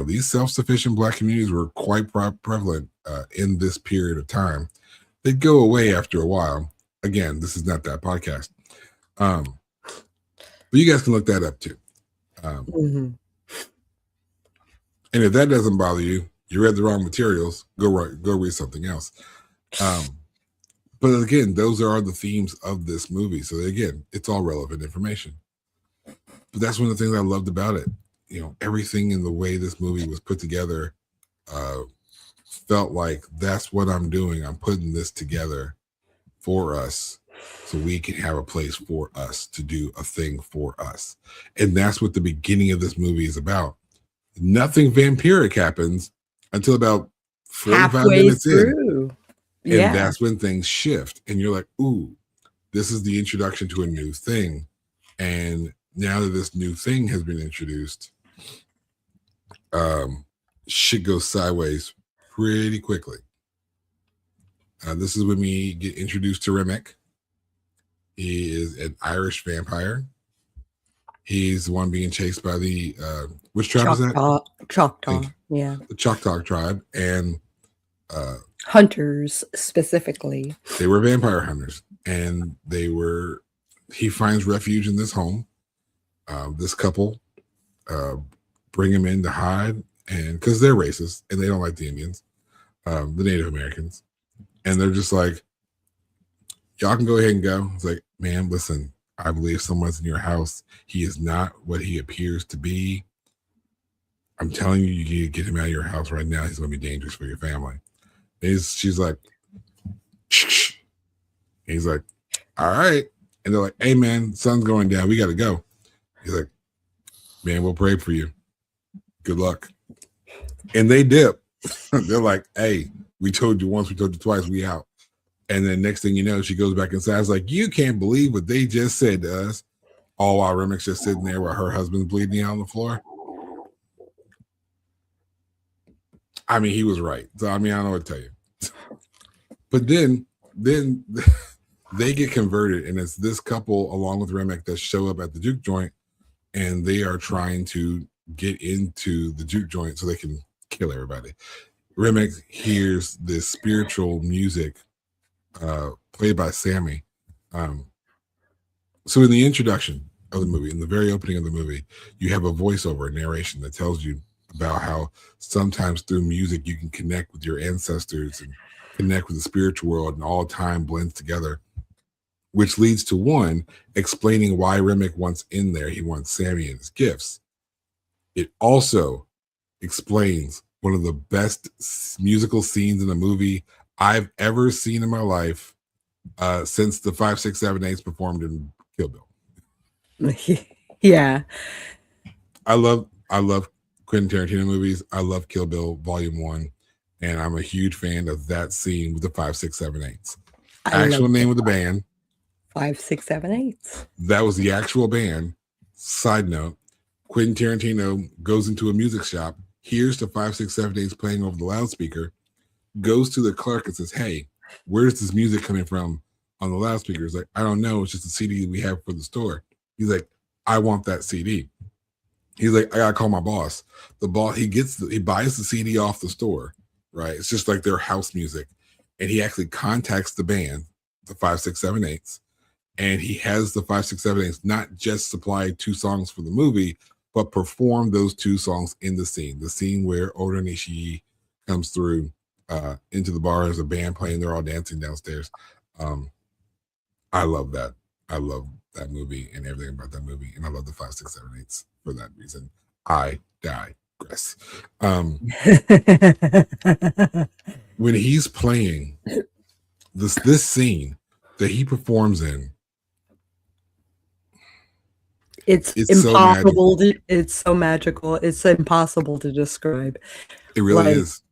these self-sufficient Black communities were quite prevalent in this period of time. They'd go away after a while. Again, this is not that podcast. But you guys can look that up too. And if that doesn't bother you, you read the wrong materials, go read something else. But again, those are the themes of this movie. So again, it's all relevant information. But that's one of the things I loved about it. Everything in the way this movie was put together felt like that's what I'm doing. I'm putting this together for us so we can have a place for us to do a thing for us. And that's what the beginning of this movie is about. Nothing vampiric happens until about 45 halfway minutes through. in. And that's when things shift. And you're like, ooh, this is the introduction to a new thing. And now that this new thing has been introduced, shit goes sideways pretty quickly. This is when we get introduced to Remick. He is an Irish vampire. He's the one being chased by the which tribe is that? Choctaw. Yeah. The Choctaw tribe. And hunters specifically. They were vampire hunters. And he finds refuge in this home. This couple bring him in to hide, and because they're racist and they don't like the Indians, the Native Americans. And they're just like, y'all can go ahead and go. It's like, man, listen, I believe someone's in your house. He is not what he appears to be. I'm telling you, you need to get him out of your house right now. He's going to be dangerous for your family. She's like, shh. He's like, all right. And they're like, hey, man, sun's going down. We got to go. He's like, man, we'll pray for you. Good luck. And they dip. They're like, hey, we told you once, we told you twice, we out. And then next thing you know, she goes back inside. It's like, you can't believe what they just said to us. All while Remick's just sitting there while her husband's bleeding out on the floor. I mean, he was right. So, I mean, I don't know what to tell you. But then they get converted, and it's this couple along with Remick that show up at the juke joint, and they are trying to get into the juke joint so they can kill everybody. Remick hears this spiritual music played by Sammy. So in the introduction of the movie, in the very opening of the movie, you have a voiceover, a narration that tells you about how sometimes through music you can connect with your ancestors and connect with the spiritual world, and all time blends together, which leads to one explaining why Remick wants in there. He wants Sammy and his gifts. It also explains one of the best musical scenes in a movie I've ever seen in my life since the 5, 6, 7, 8s performed in Kill Bill. Yeah. I love Quentin Tarantino movies. I love Kill Bill Volume 1. And I'm a huge fan of that scene with the 5, 6, 7, 8s. Actual name of the band. 5, 6, 7, 8s. That was the actual band. Side note, Quentin Tarantino goes into a music shop, hears the 5, 6, 7, 8s playing over the loudspeaker, goes to the clerk and says, hey, where's this music coming from on the loudspeaker? He's like, I don't know. It's just a CD we have for the store. He's like, I want that CD. He's like, I gotta call my boss. The boss, he buys the CD off the store, right? It's just like their house music. And he actually contacts the band, the 5, 6, 7, 8s, and he has the 5, 6, 7, 8s not just supply 2 songs for the movie, but perform those 2 songs in the scene where Oda Nishii comes through into the bar as a band playing. They're all dancing downstairs. I love that. I love that movie and everything about that movie. And I love the 5, 6, 7, 8s for that reason. I digress. When he's playing this scene that he performs in, it's impossible. It's so magical. It's impossible to describe. It really is.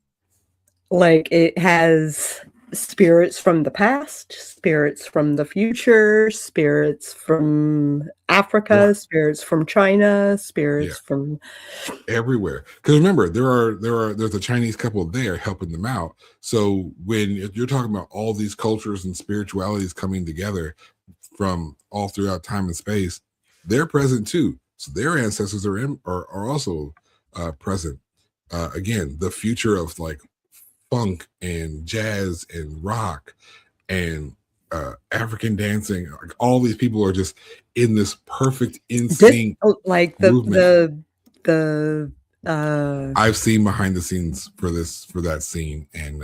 Like, it has spirits from the past, spirits from the future, spirits from Africa, spirits from China, spirits from everywhere. Because remember, there's a Chinese couple there helping them out. So when you're talking about all these cultures and spiritualities coming together from all throughout time and space, they're present too. So their ancestors are also present. again, the future of like funk and jazz and rock and African dancing. Like all these people are just in this perfect in sync like movement. the I've seen behind the scenes for that scene and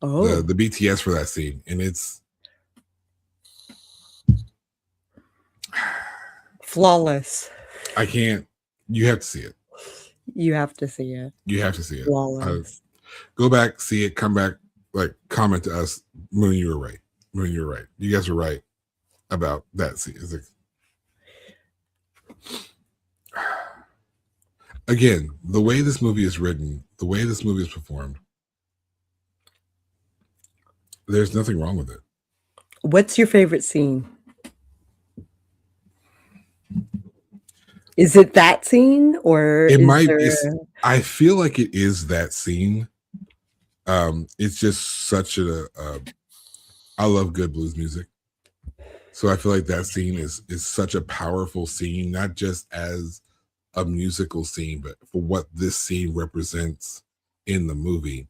oh, the BTS for that scene, and it's flawless. I can't. You have to see it. You have to see it. You have to see it. Flawless. Go back, see it, come back, like comment to us when you were right. When you were right. You guys were right about that scene. It's like, again, the way this movie is written, the way this movie is performed, there's nothing wrong with it. What's your favorite scene? Is it that scene or It is might there... I feel like it is that scene. It's just such I love good blues music. So I feel like that scene is such a powerful scene, not just as a musical scene, but for what this scene represents in the movie.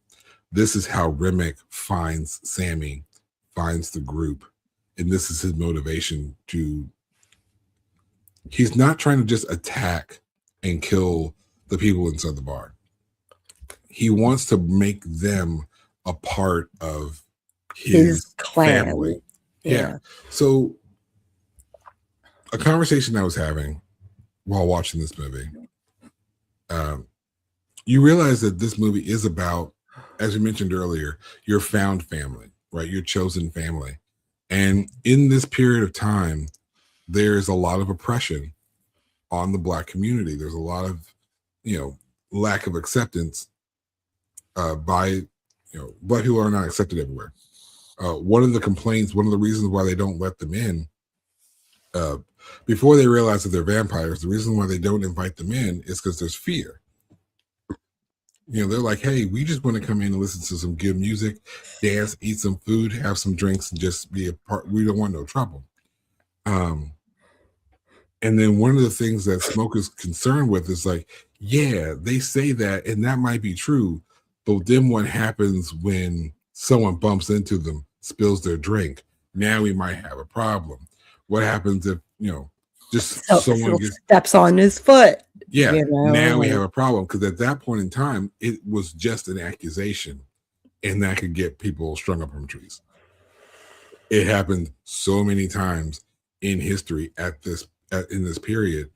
This is how Remick finds Sammy, finds the group, and this is his motivation to. He's not trying to just attack and kill the people inside the bar. He wants to make them a part of his clan. Family. Yeah. So a conversation I was having while watching this movie, you realize that this movie is about, as we mentioned earlier, your found family, right? Your chosen family. And in this period of time, there's a lot of oppression on the Black community. There's a lot of, lack of acceptance by, Black people are not accepted everywhere. One of the complaints, one of the reasons why they don't let them in, before they realize that they're vampires, the reason why they don't invite them in is because there's fear. They're like, hey, we just want to come in and listen to some good music, dance, eat some food, have some drinks, and just be a part. We don't want no trouble. And then one of the things that Smoke is concerned with is like, yeah, they say that, and that might be true, but then what happens when someone bumps into them, spills their drink? Now we might have a problem. What happens if, just someone steps on his foot? Yeah, now we have a problem, because at that point in time, it was just an accusation, and that could get people strung up from trees. It happened so many times in history in this period.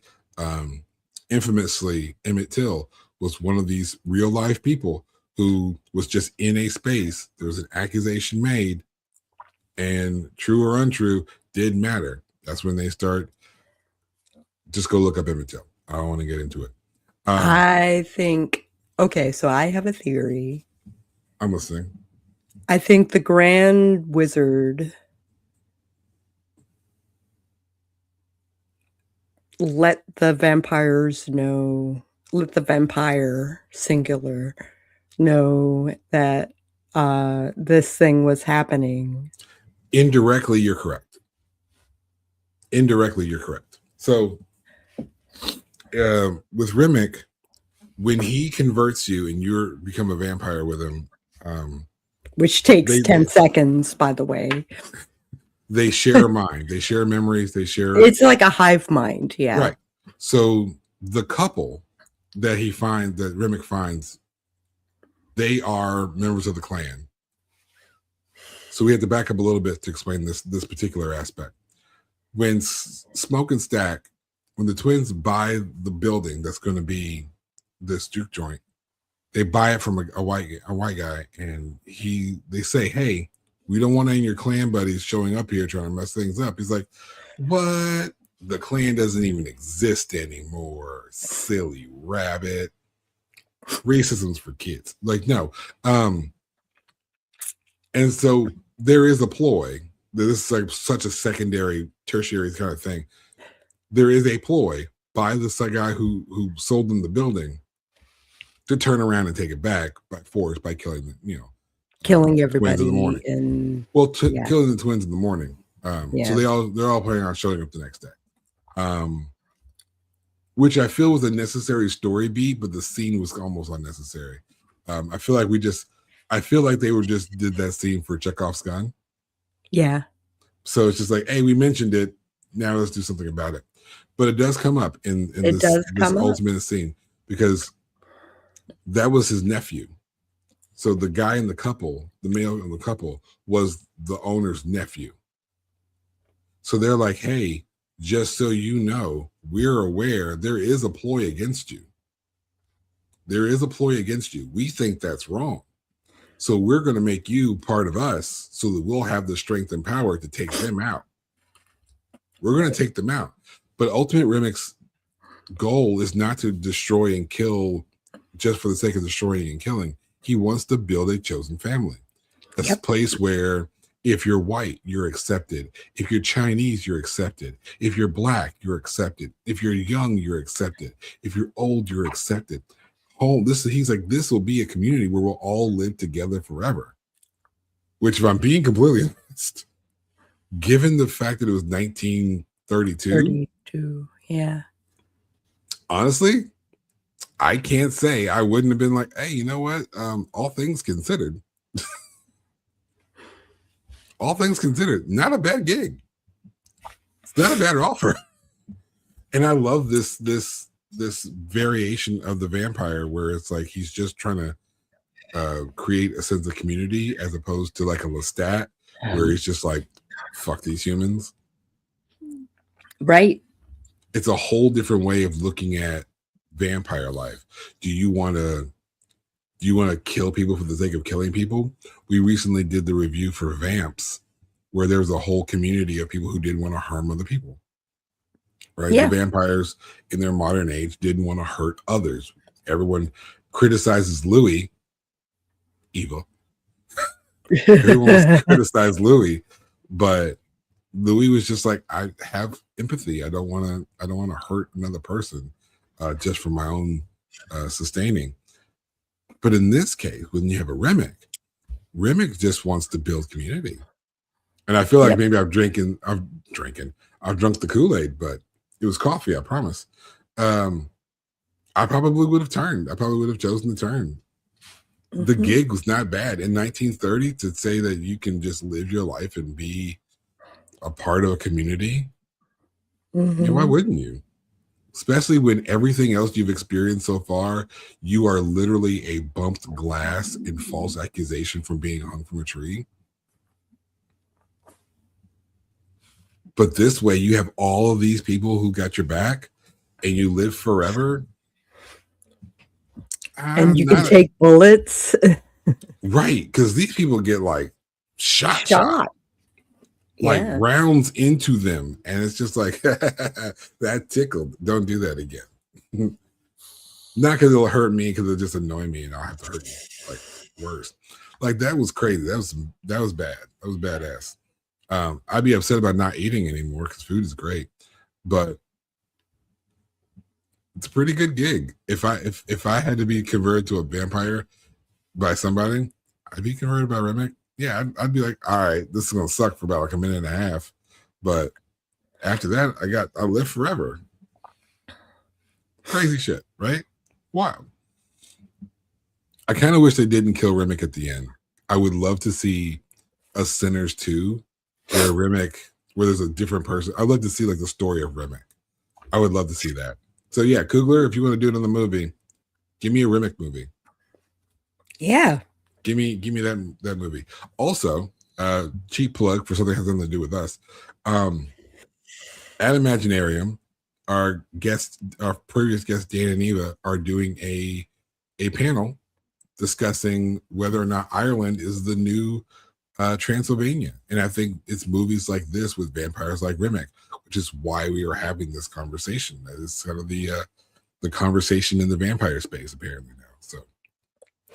Infamously, Emmett Till was one of these real life people who was just in a space. There was an accusation made, and true or untrue didn't matter. That's when they start. Just go look up Emmett Till. I don't want to get into it. I think, okay, so I have a theory. I'm listening. I think the Grand Wizard let the vampire singular know that this thing was happening. Indirectly, you're correct. So with Remick, when he converts you and you become a vampire with him, which takes 10 seconds, by the way. They share a mind. They share memories. They share. It's like a hive mind. Yeah. Right. So the couple that Remick finds, they are members of the clan. So we had to back up a little bit to explain this particular aspect. When Smoke and Stack, when the twins buy the building that's going to be this juke joint, they buy it from a white guy, and they say, hey, we don't want any of your clan buddies showing up here trying to mess things up. He's like, what? The clan doesn't even exist anymore. Silly rabbit. Racism's for kids. Like, no. And so there is a ploy. This is like such a secondary, tertiary kind of thing. There is a ploy by this guy who sold them the building to turn around and take it back by force by killing everybody in the morning. Killing the twins in the morning. So they're all planning on showing up the next day. which I feel was a necessary story beat, but the scene was almost unnecessary. I feel like they were just did that scene for Chekhov's gun. Yeah. So it's just like, hey, we mentioned it. Now let's do something about it. But it does come up in It this does come up. ultimate scene because that was his nephew. So the guy in the couple, the male in the couple, was the owner's nephew. So they're like, hey, just so you know, we're aware there is a ploy against you. There is a ploy against you. We think that's wrong. So we're going to make you part of us so that we'll have the strength and power to take them out. We're going to take them out. But Ultimate Remic's goal is not to destroy and kill just for the sake of destroying and killing. He wants to build a chosen family, a place where if you're white, you're accepted. If you're Chinese, you're accepted. If you're black, you're accepted. If you're young, you're accepted. If you're old, you're accepted. He's like, this will be a community where we'll all live together forever. Which, if I'm being completely honest, given the fact that it was 1932, yeah. Honestly, I can't say I wouldn't have been like, hey, you know what? All things considered, not a bad gig. It's not a bad offer. And I love this variation of the vampire where it's like he's just trying to create a sense of community as opposed to like a Lestat where he's just like, fuck these humans. Right. It's a whole different way of looking at vampire life. Do you want to kill people for the sake of killing people? We recently did the review for Vamps where there was a whole community of people who didn't want to harm other people. Right? Yeah. The vampires in their modern age didn't want to hurt others. Everyone criticizes Louis, Eva. Everyone criticized Louis, but Louis was just like, I have empathy. I don't want to hurt another person just for my own sustaining. But in this case, when you have a Remick just wants to build community. And I feel like maybe I've drunk the Kool-Aid, but it was coffee, I promise. I probably would have turned. I probably would have chosen to turn. Mm-hmm. The gig was not bad. In 1930, to say that you can just live your life and be a part of a community, why wouldn't you? Especially when everything else you've experienced so far, you are literally a bumped glass and false accusation from being hung from a tree. But this way, you have all of these people who got your back, and you live forever. And you can take bullets. Right, because these people get like shot. Like rounds into them. And it's just like, that tickled. Don't do that again. Not because it'll hurt me, because it'll just annoy me and I'll have to hurt you. Like, worse. Like, that was crazy. That was bad. That was badass. I'd be upset about not eating anymore because food is great, but it's a pretty good gig. If I had to be converted to a vampire by somebody, I'd be converted by Remick. Yeah, I'd be like, all right, this is gonna suck for about like a minute and a half, but after that, I live forever. Crazy shit, right? Wow. I kind of wish they didn't kill Remick at the end. I would love to see a Sinners 2 where there's a different person. I'd love to see like the story of Remick. I would love to see that. So yeah, Coogler, if you want to do it in the movie, give me a Remick movie. Yeah. Give me that movie. Also, cheap plug for something that has nothing to do with us. At Imaginarium, our previous guest Dan and Eva are doing a panel discussing whether or not Ireland is the new Transylvania. And I think it's movies like this with vampires like Remick, which is why we are having this conversation. That is kind of the conversation in the vampire space apparently now. So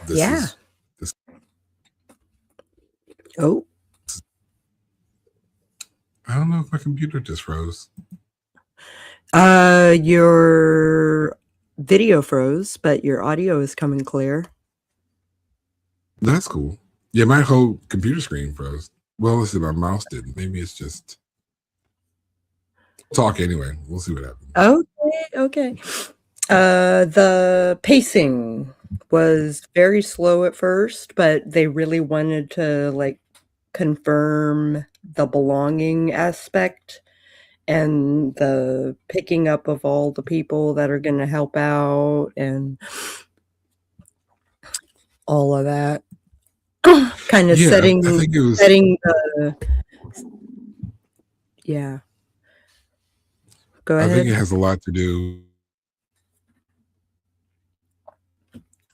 this. Oh, I don't know if my computer just froze. Your video froze, but your audio is coming clear. That's cool. Yeah, my whole computer screen froze. Well, let's see, my mouse didn't. Maybe it's just. talk anyway. We'll see what happens. Okay. The pacing was very slow at first, but they really wanted to like confirm the belonging aspect and the picking up of all the people that are going to help out and all of that. Kind of Yeah, I think it was. setting the yeah. Go I think it ahead. has a lot to do.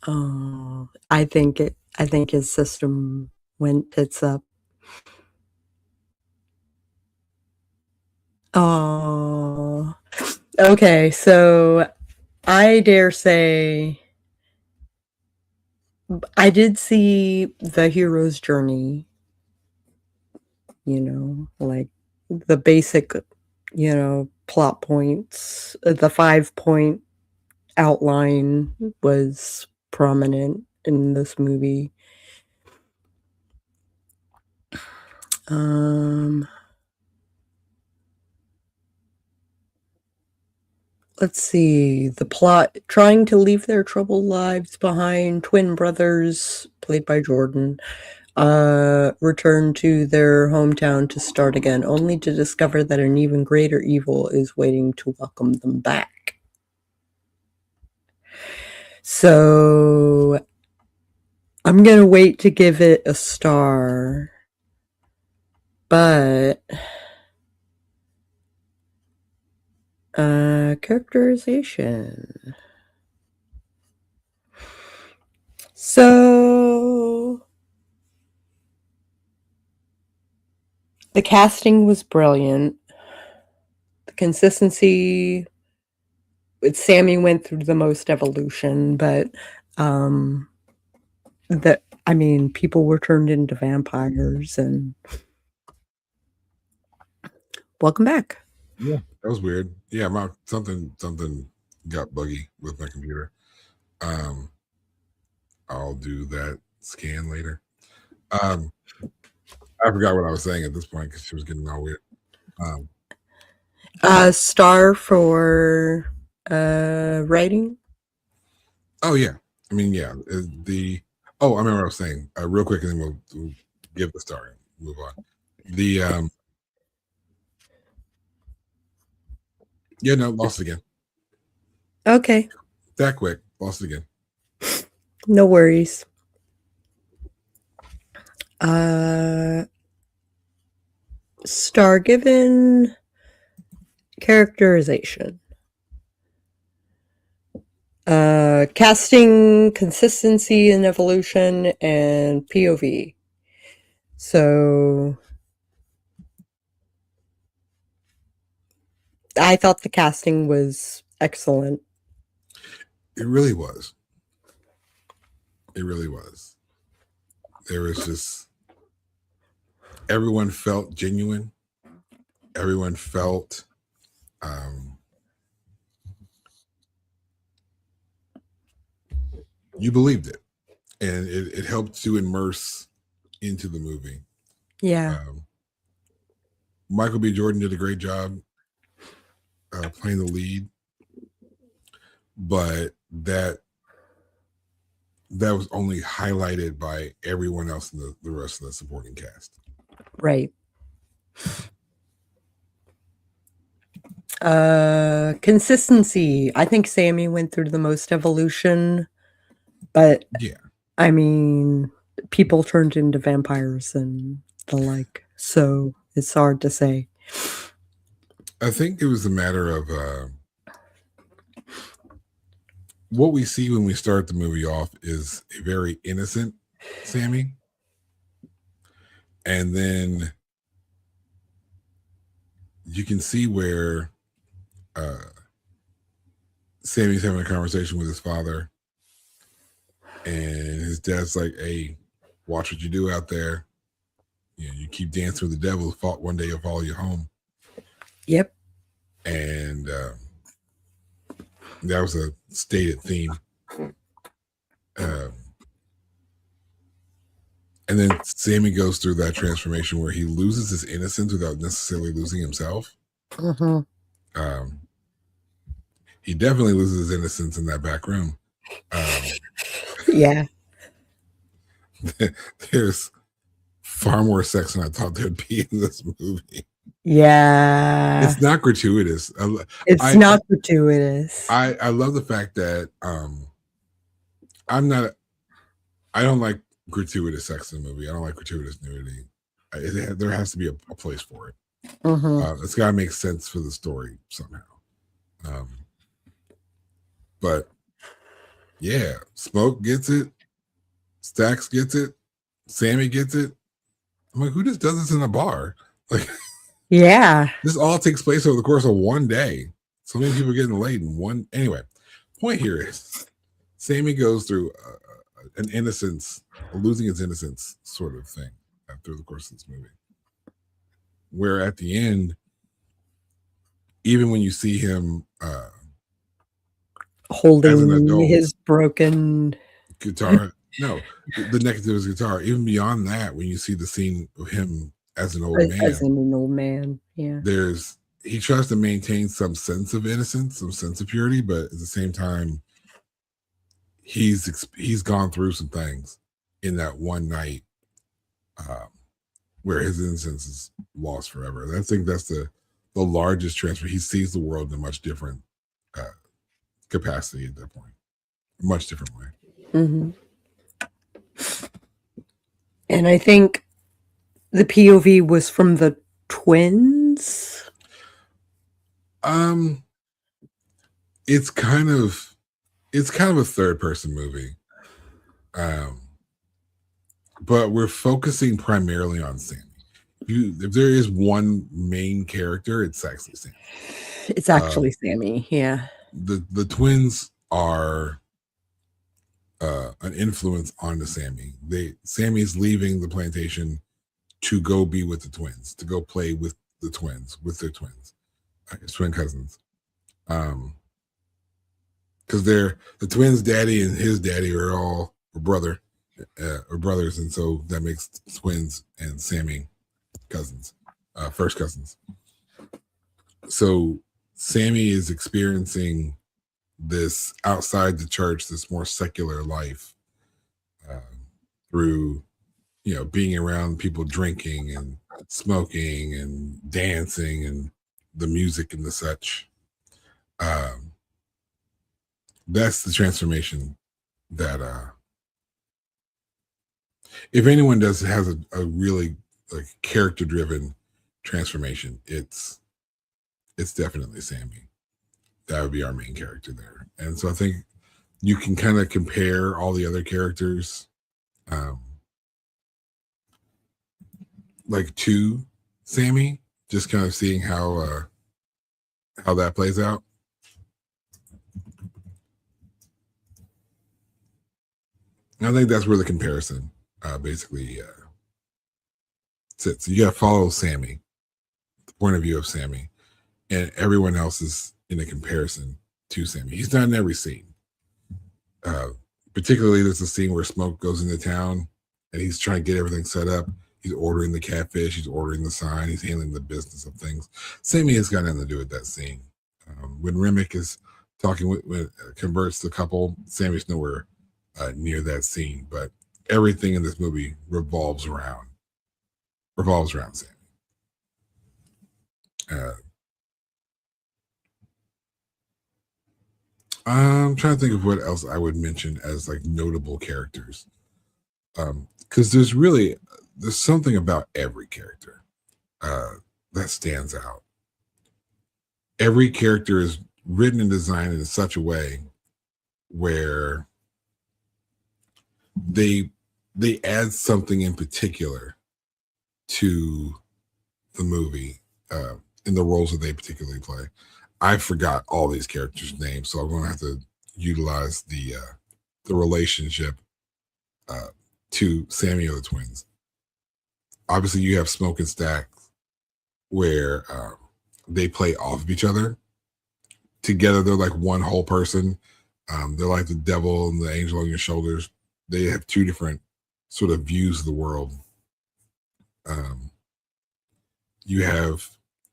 Oh, I think his system went tits up. Oh. Okay, so I dare say I did see the hero's journey, like the basic, plot points. The 5-point outline was prominent in this movie. Um, let's see. The plot: trying to leave their troubled lives behind, twin brothers, played by Jordan, return to their hometown to start again, only to discover that an even greater evil is waiting to welcome them back. So I'm going to wait to give it a star, but characterization. So the casting was brilliant. The consistency, Sammy went through the most evolution, but people were turned into vampires, and welcome back. Yeah, that was weird. Yeah, something got buggy with my computer. Um, I'll do that scan later. I forgot what I was saying at this point because she was getting all weird. Star for writing. Oh yeah, I mean yeah. I remember what I was saying. Real quick, and then we'll give the star and move on. No, lost it again. Okay, That quick, lost it again. no worries. Star given characterization. Casting, consistency and evolution, and POV. So I thought the casting was excellent. It really was. It really was. There was just everyone felt genuine. Everyone felt you believed it, and it helped to immerse into the movie. Yeah. Michael B. Jordan did a great job playing the lead, but that was only highlighted by everyone else in the rest of the supporting cast. Right. Consistency. I think Sammy went through the most evolution, but yeah, I mean, people turned into vampires and the like, so it's hard to say. I think it was a matter of what we see when we start the movie off is a very innocent Sammy, and then you can see where Sammy's having a conversation with his father, and his dad's like, "Hey, watch what you do out there. You keep dancing with the devil. One day he'll follow you home." Yep. And that was a stated theme. And then Sammy goes through that transformation where he loses his innocence without necessarily losing himself. Mm-hmm. Um, he definitely loses his innocence in that back room. Yeah. There's far more sex than I thought there'd be in this movie. Yeah. It's not gratuitous. It's not gratuitous. I love the fact that I don't like gratuitous sex in a movie. I don't like gratuitous nudity. There has to be a place for it. It's got to make sense for the story somehow. But yeah, Smoke gets it. Stax gets it. Sammy gets it. I'm like, who just does this in a bar? Like, yeah. This all takes place over the course of one day. So many people getting laid in one. Anyway, point here is Sammy goes through an innocence, losing his innocence sort of thing through the course of this movie. Where at the end, even when you see him holding his broken guitar, no, the neck to his guitar, even beyond that, when you see the scene of him as an old man, yeah, he tries to maintain some sense of innocence, some sense of purity, but at the same time, he's gone through some things in that one night where his innocence is lost forever. I think that's the largest transfer. He sees the world in a much different capacity at that point, a much different way. And I think the POV was from the twins. It's kind of a third person movie. But we're focusing primarily on Sammy. If there is one main character, it's actually Sammy. It's actually Sammy, yeah. The twins are an influence on the Sammy. Sammy's leaving the plantation to go be with the twins, to go play with the twins, with their twins, his twin cousins. Because they're the twins' daddy and his daddy are all brothers, and so that makes twins and Sammy cousins, first cousins. So Sammy is experiencing this outside the church, this more secular life through, being around people drinking and smoking and dancing and the music and the such. That's the transformation that if anyone has a really like character driven transformation, it's definitely Sammy. That would be our main character there. And so I think you can kind of compare all the other characters like to Sammy, just kind of seeing how that plays out. I think that's where the comparison basically sits. You got to follow Sammy, the point of view of Sammy, and everyone else is in a comparison to Sammy. He's not in every scene. Particularly, there's a scene where Smoke goes into town and he's trying to get everything set up. He's ordering the catfish. He's ordering the sign. He's handling the business of things. Sammy has got nothing to do with that scene. When Remick is talking when converts the couple, Sammy's nowhere near that scene. But everything in this movie revolves around Sammy. I'm trying to think of what else I would mention as like notable characters. Because there's something about every character that stands out. Every character is written and designed in such a way where they add something in particular to the movie in the roles that they particularly play. I forgot all these characters' names, so I'm going to have to utilize the relationship to Sammy or the twins. Obviously, you have Smoke and Stack, where they play off of each other. Together, they're like one whole person. They're like the devil and the angel on your shoulders. They have two different sort of views of the world. You have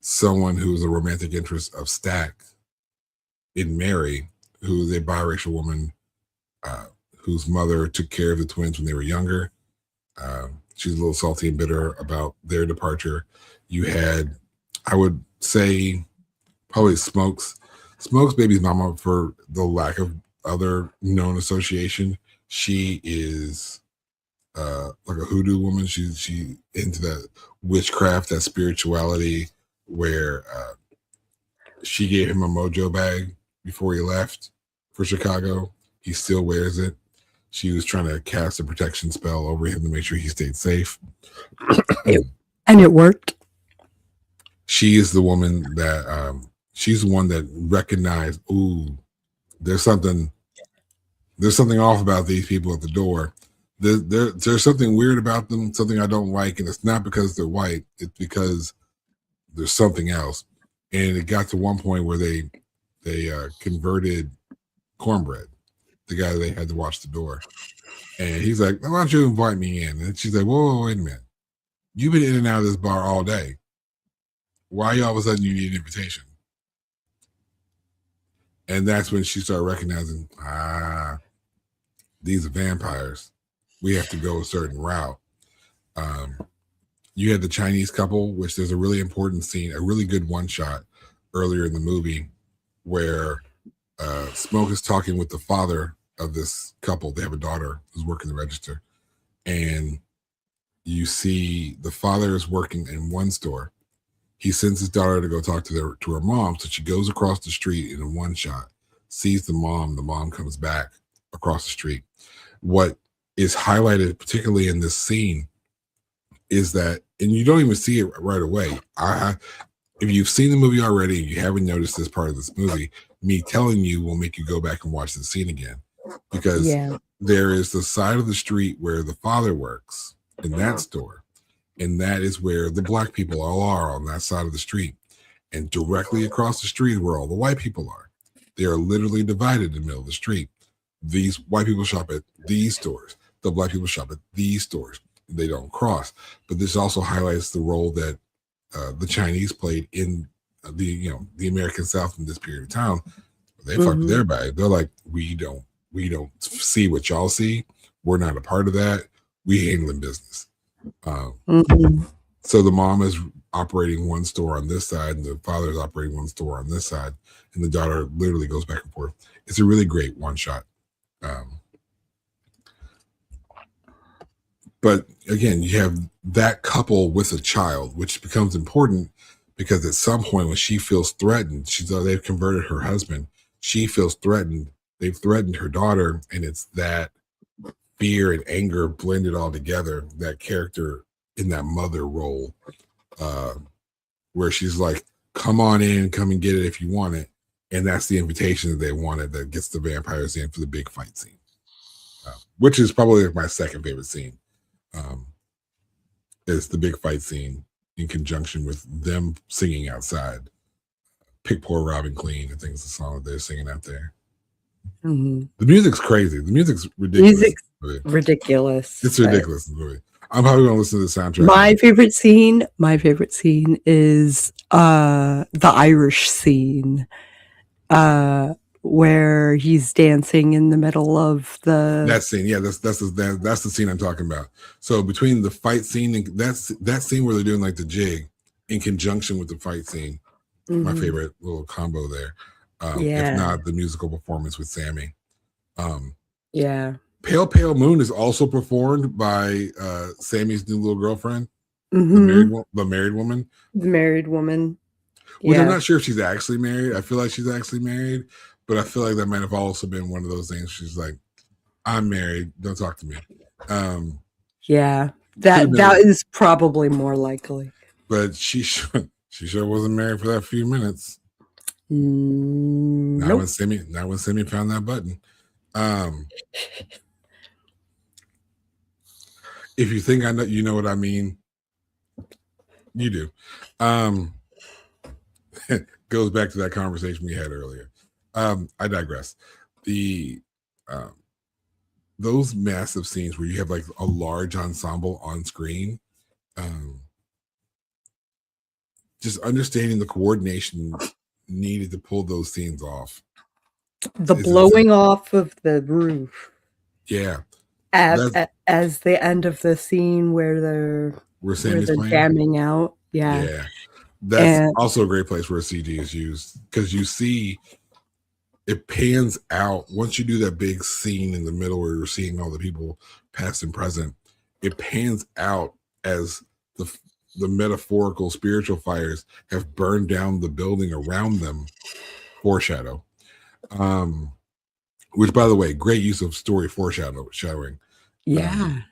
someone who was a romantic interest of Stack in Mary, who is a biracial woman whose mother took care of the twins when they were younger. She's a little salty and bitter about their departure. You had, I would say, probably Smokes baby's mama, for the lack of other known association. She is like a hoodoo woman. She into that witchcraft, that spirituality, where she gave him a mojo bag before he left for Chicago. He still wears it. She was trying to cast a protection spell over him to make sure he stayed safe. And it worked. She is the woman that she's the one that recognized, ooh, there's something off about these people at the door. There's something weird about them, something I don't like, and it's not because they're white, it's because there's something else. And it got to one point where they converted Cornbread, the guy they had to watch the door. And he's like, why don't you invite me in? And she's like, whoa, wait a minute. You've been in and out of this bar all day. Why all of a sudden you need an invitation? And that's when she started recognizing, these are vampires. We have to go a certain route. You had the Chinese couple, which there's a really important scene, a really good one shot earlier in the movie where Smoke is talking with the father of this couple. They have a daughter who's working the register. And you see the father is working in one store. He sends his daughter to go talk to her mom. So she goes across the street in one shot, sees the mom. The mom comes back across the street. What is highlighted, particularly in this scene, is that, and you don't even see it right away. If you've seen the movie already and you haven't noticed this part of this movie, me telling you will make you go back and watch the scene again, because there is the side of the street where the father works in that store, and that is where the black people all are, on that side of the street. And directly across the street where all the white people are. They are literally divided in the middle of the street. These white people shop at these stores. The black people shop at these stores. They don't cross. But this also highlights the role that the Chinese played in the American South in this period of time. They fucked with everybody. They're like, we don't see what y'all see. We're not a part of that. We handling business. So the mom is operating one store on this side, and the father is operating one store on this side, and the daughter literally goes back and forth. It's a really great one shot. But again, you have that couple with a child, which becomes important because at some point when she feels threatened, they've converted her husband. She feels threatened. They've threatened her daughter, and it's that fear and anger blended all together. That character in that mother role, where she's like, come on in, come and get it if you want it. And that's the invitation that they wanted that gets the vampires in for the big fight scene, which is probably my second favorite scene. Is the big fight scene in conjunction with them singing outside. Pick Poor Robin Clean, I think it's the song that they're singing out there. The music's crazy. The music's ridiculous. Ridiculous. It's ridiculous. I'm probably going to listen to the soundtrack. My favorite scene is the Irish scene, where he's dancing in the middle of that scene. Yeah, that's the scene I'm talking about. So between the fight scene and that scene where they're doing like the jig in conjunction with the fight scene, my favorite little combo there. If not the musical performance with Sammy. Pale Pale Moon is also performed by Sammy's new little girlfriend, the married woman. The married woman. Which I'm not sure if she's actually married. I feel like she's actually married, but I feel like that might have also been one of those things. She's like, I'm married. Don't talk to me. That is probably more likely. But she sure wasn't married for that few minutes. Not when Sammy found that button. If you think I know, you know what I mean. You do. Goes back to that conversation we had earlier. I digress. Those massive scenes where you have like a large ensemble on screen, just understanding the coordination needed to pull those scenes off. The It's blowing insane. off of the roof Yeah. as the end of the scene where Sammy's they're playing. jamming out. Yeah. Yeah. That's And also a great place where CG is used because you see it pans out once you do that big scene in the middle where you're seeing all the people past and present. It pans out as the metaphorical spiritual fires have burned down the building around them. Foreshadow. Which, by the way, great use of story foreshadowing. yeah.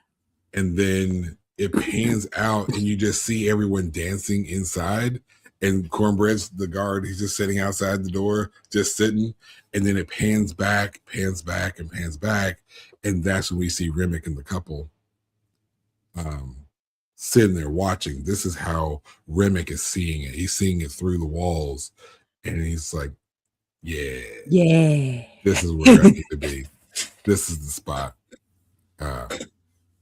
And then it pans out and you just see everyone dancing inside, and Cornbread's the guard. He's just sitting outside the door, just sitting. And then it pans back, and pans back. And that's when we see Remick and the couple sitting there watching. This is how Remick is seeing it. He's seeing it through the walls. And he's like, yeah, this is where I need to be. This is the spot.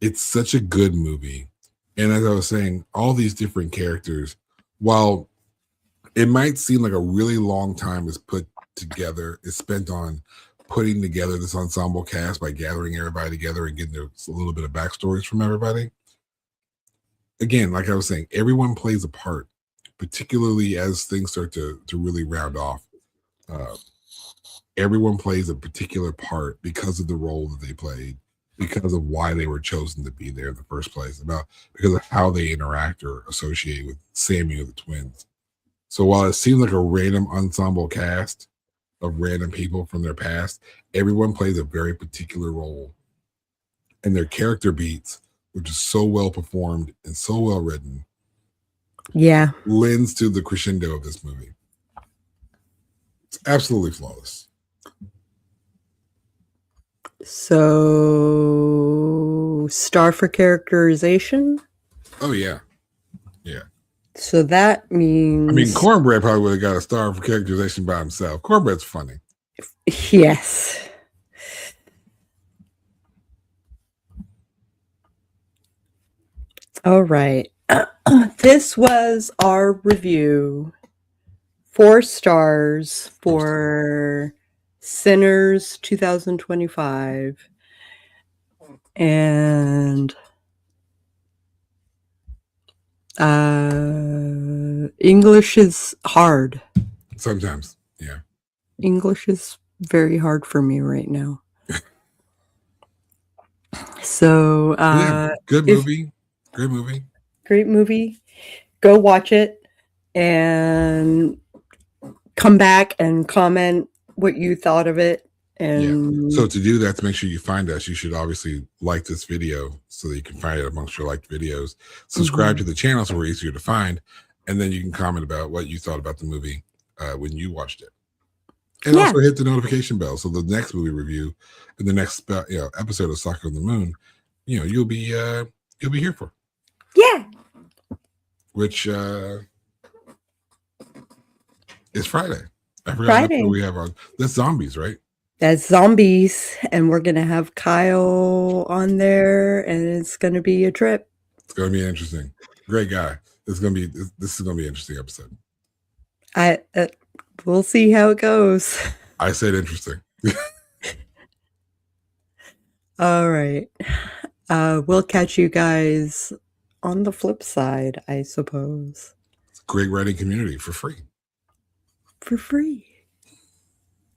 It's such a good movie. And as I was saying, all these different characters, while it might seem like a really long time is spent on putting together this ensemble cast by gathering everybody together and getting a little bit of backstories from everybody. Again, like I was saying, everyone plays a part, particularly as things start to really round off. Everyone plays a particular part because of the role that they played, because of why they were chosen to be there in the first place, because of how they interact or associate with Sammy or the twins. So while it seems like a random ensemble cast of random people from their past, everyone plays a very particular role. And their character beats, which is so well performed and so well written, lends to the crescendo of this movie. It's absolutely flawless. So, star for characterization? Oh, yeah. Yeah. So that means... I mean, Cornbread probably would have got a star for characterization by himself. Cornbread's funny. Yes. All right. This was our review. 4 stars for Sinners 2025. And English is hard. Sometimes, yeah. English is very hard for me right now. So, good movie. Great movie. Great movie. Go watch it and come back and comment what you thought of it. And so to do that, to make sure you find us, you should obviously like this video so that you can find it amongst your liked videos. Subscribe to the channel so we're easier to find, and then you can comment about what you thought about the movie when you watched it. And also hit the notification bell so the next movie review and the next episode of Sako on the Moon, you'll be here for. Yeah. Which is Friday. I forgot Friday. what we have on. That's zombies, right? That's zombies, and we're gonna have Kyle on there, and it's gonna be a trip. It's gonna be interesting. Great guy. This is gonna be an interesting episode. We'll see how it goes. I said interesting. All right. We'll catch you guys on the flip side, I suppose. It's a great writing community for free. For free.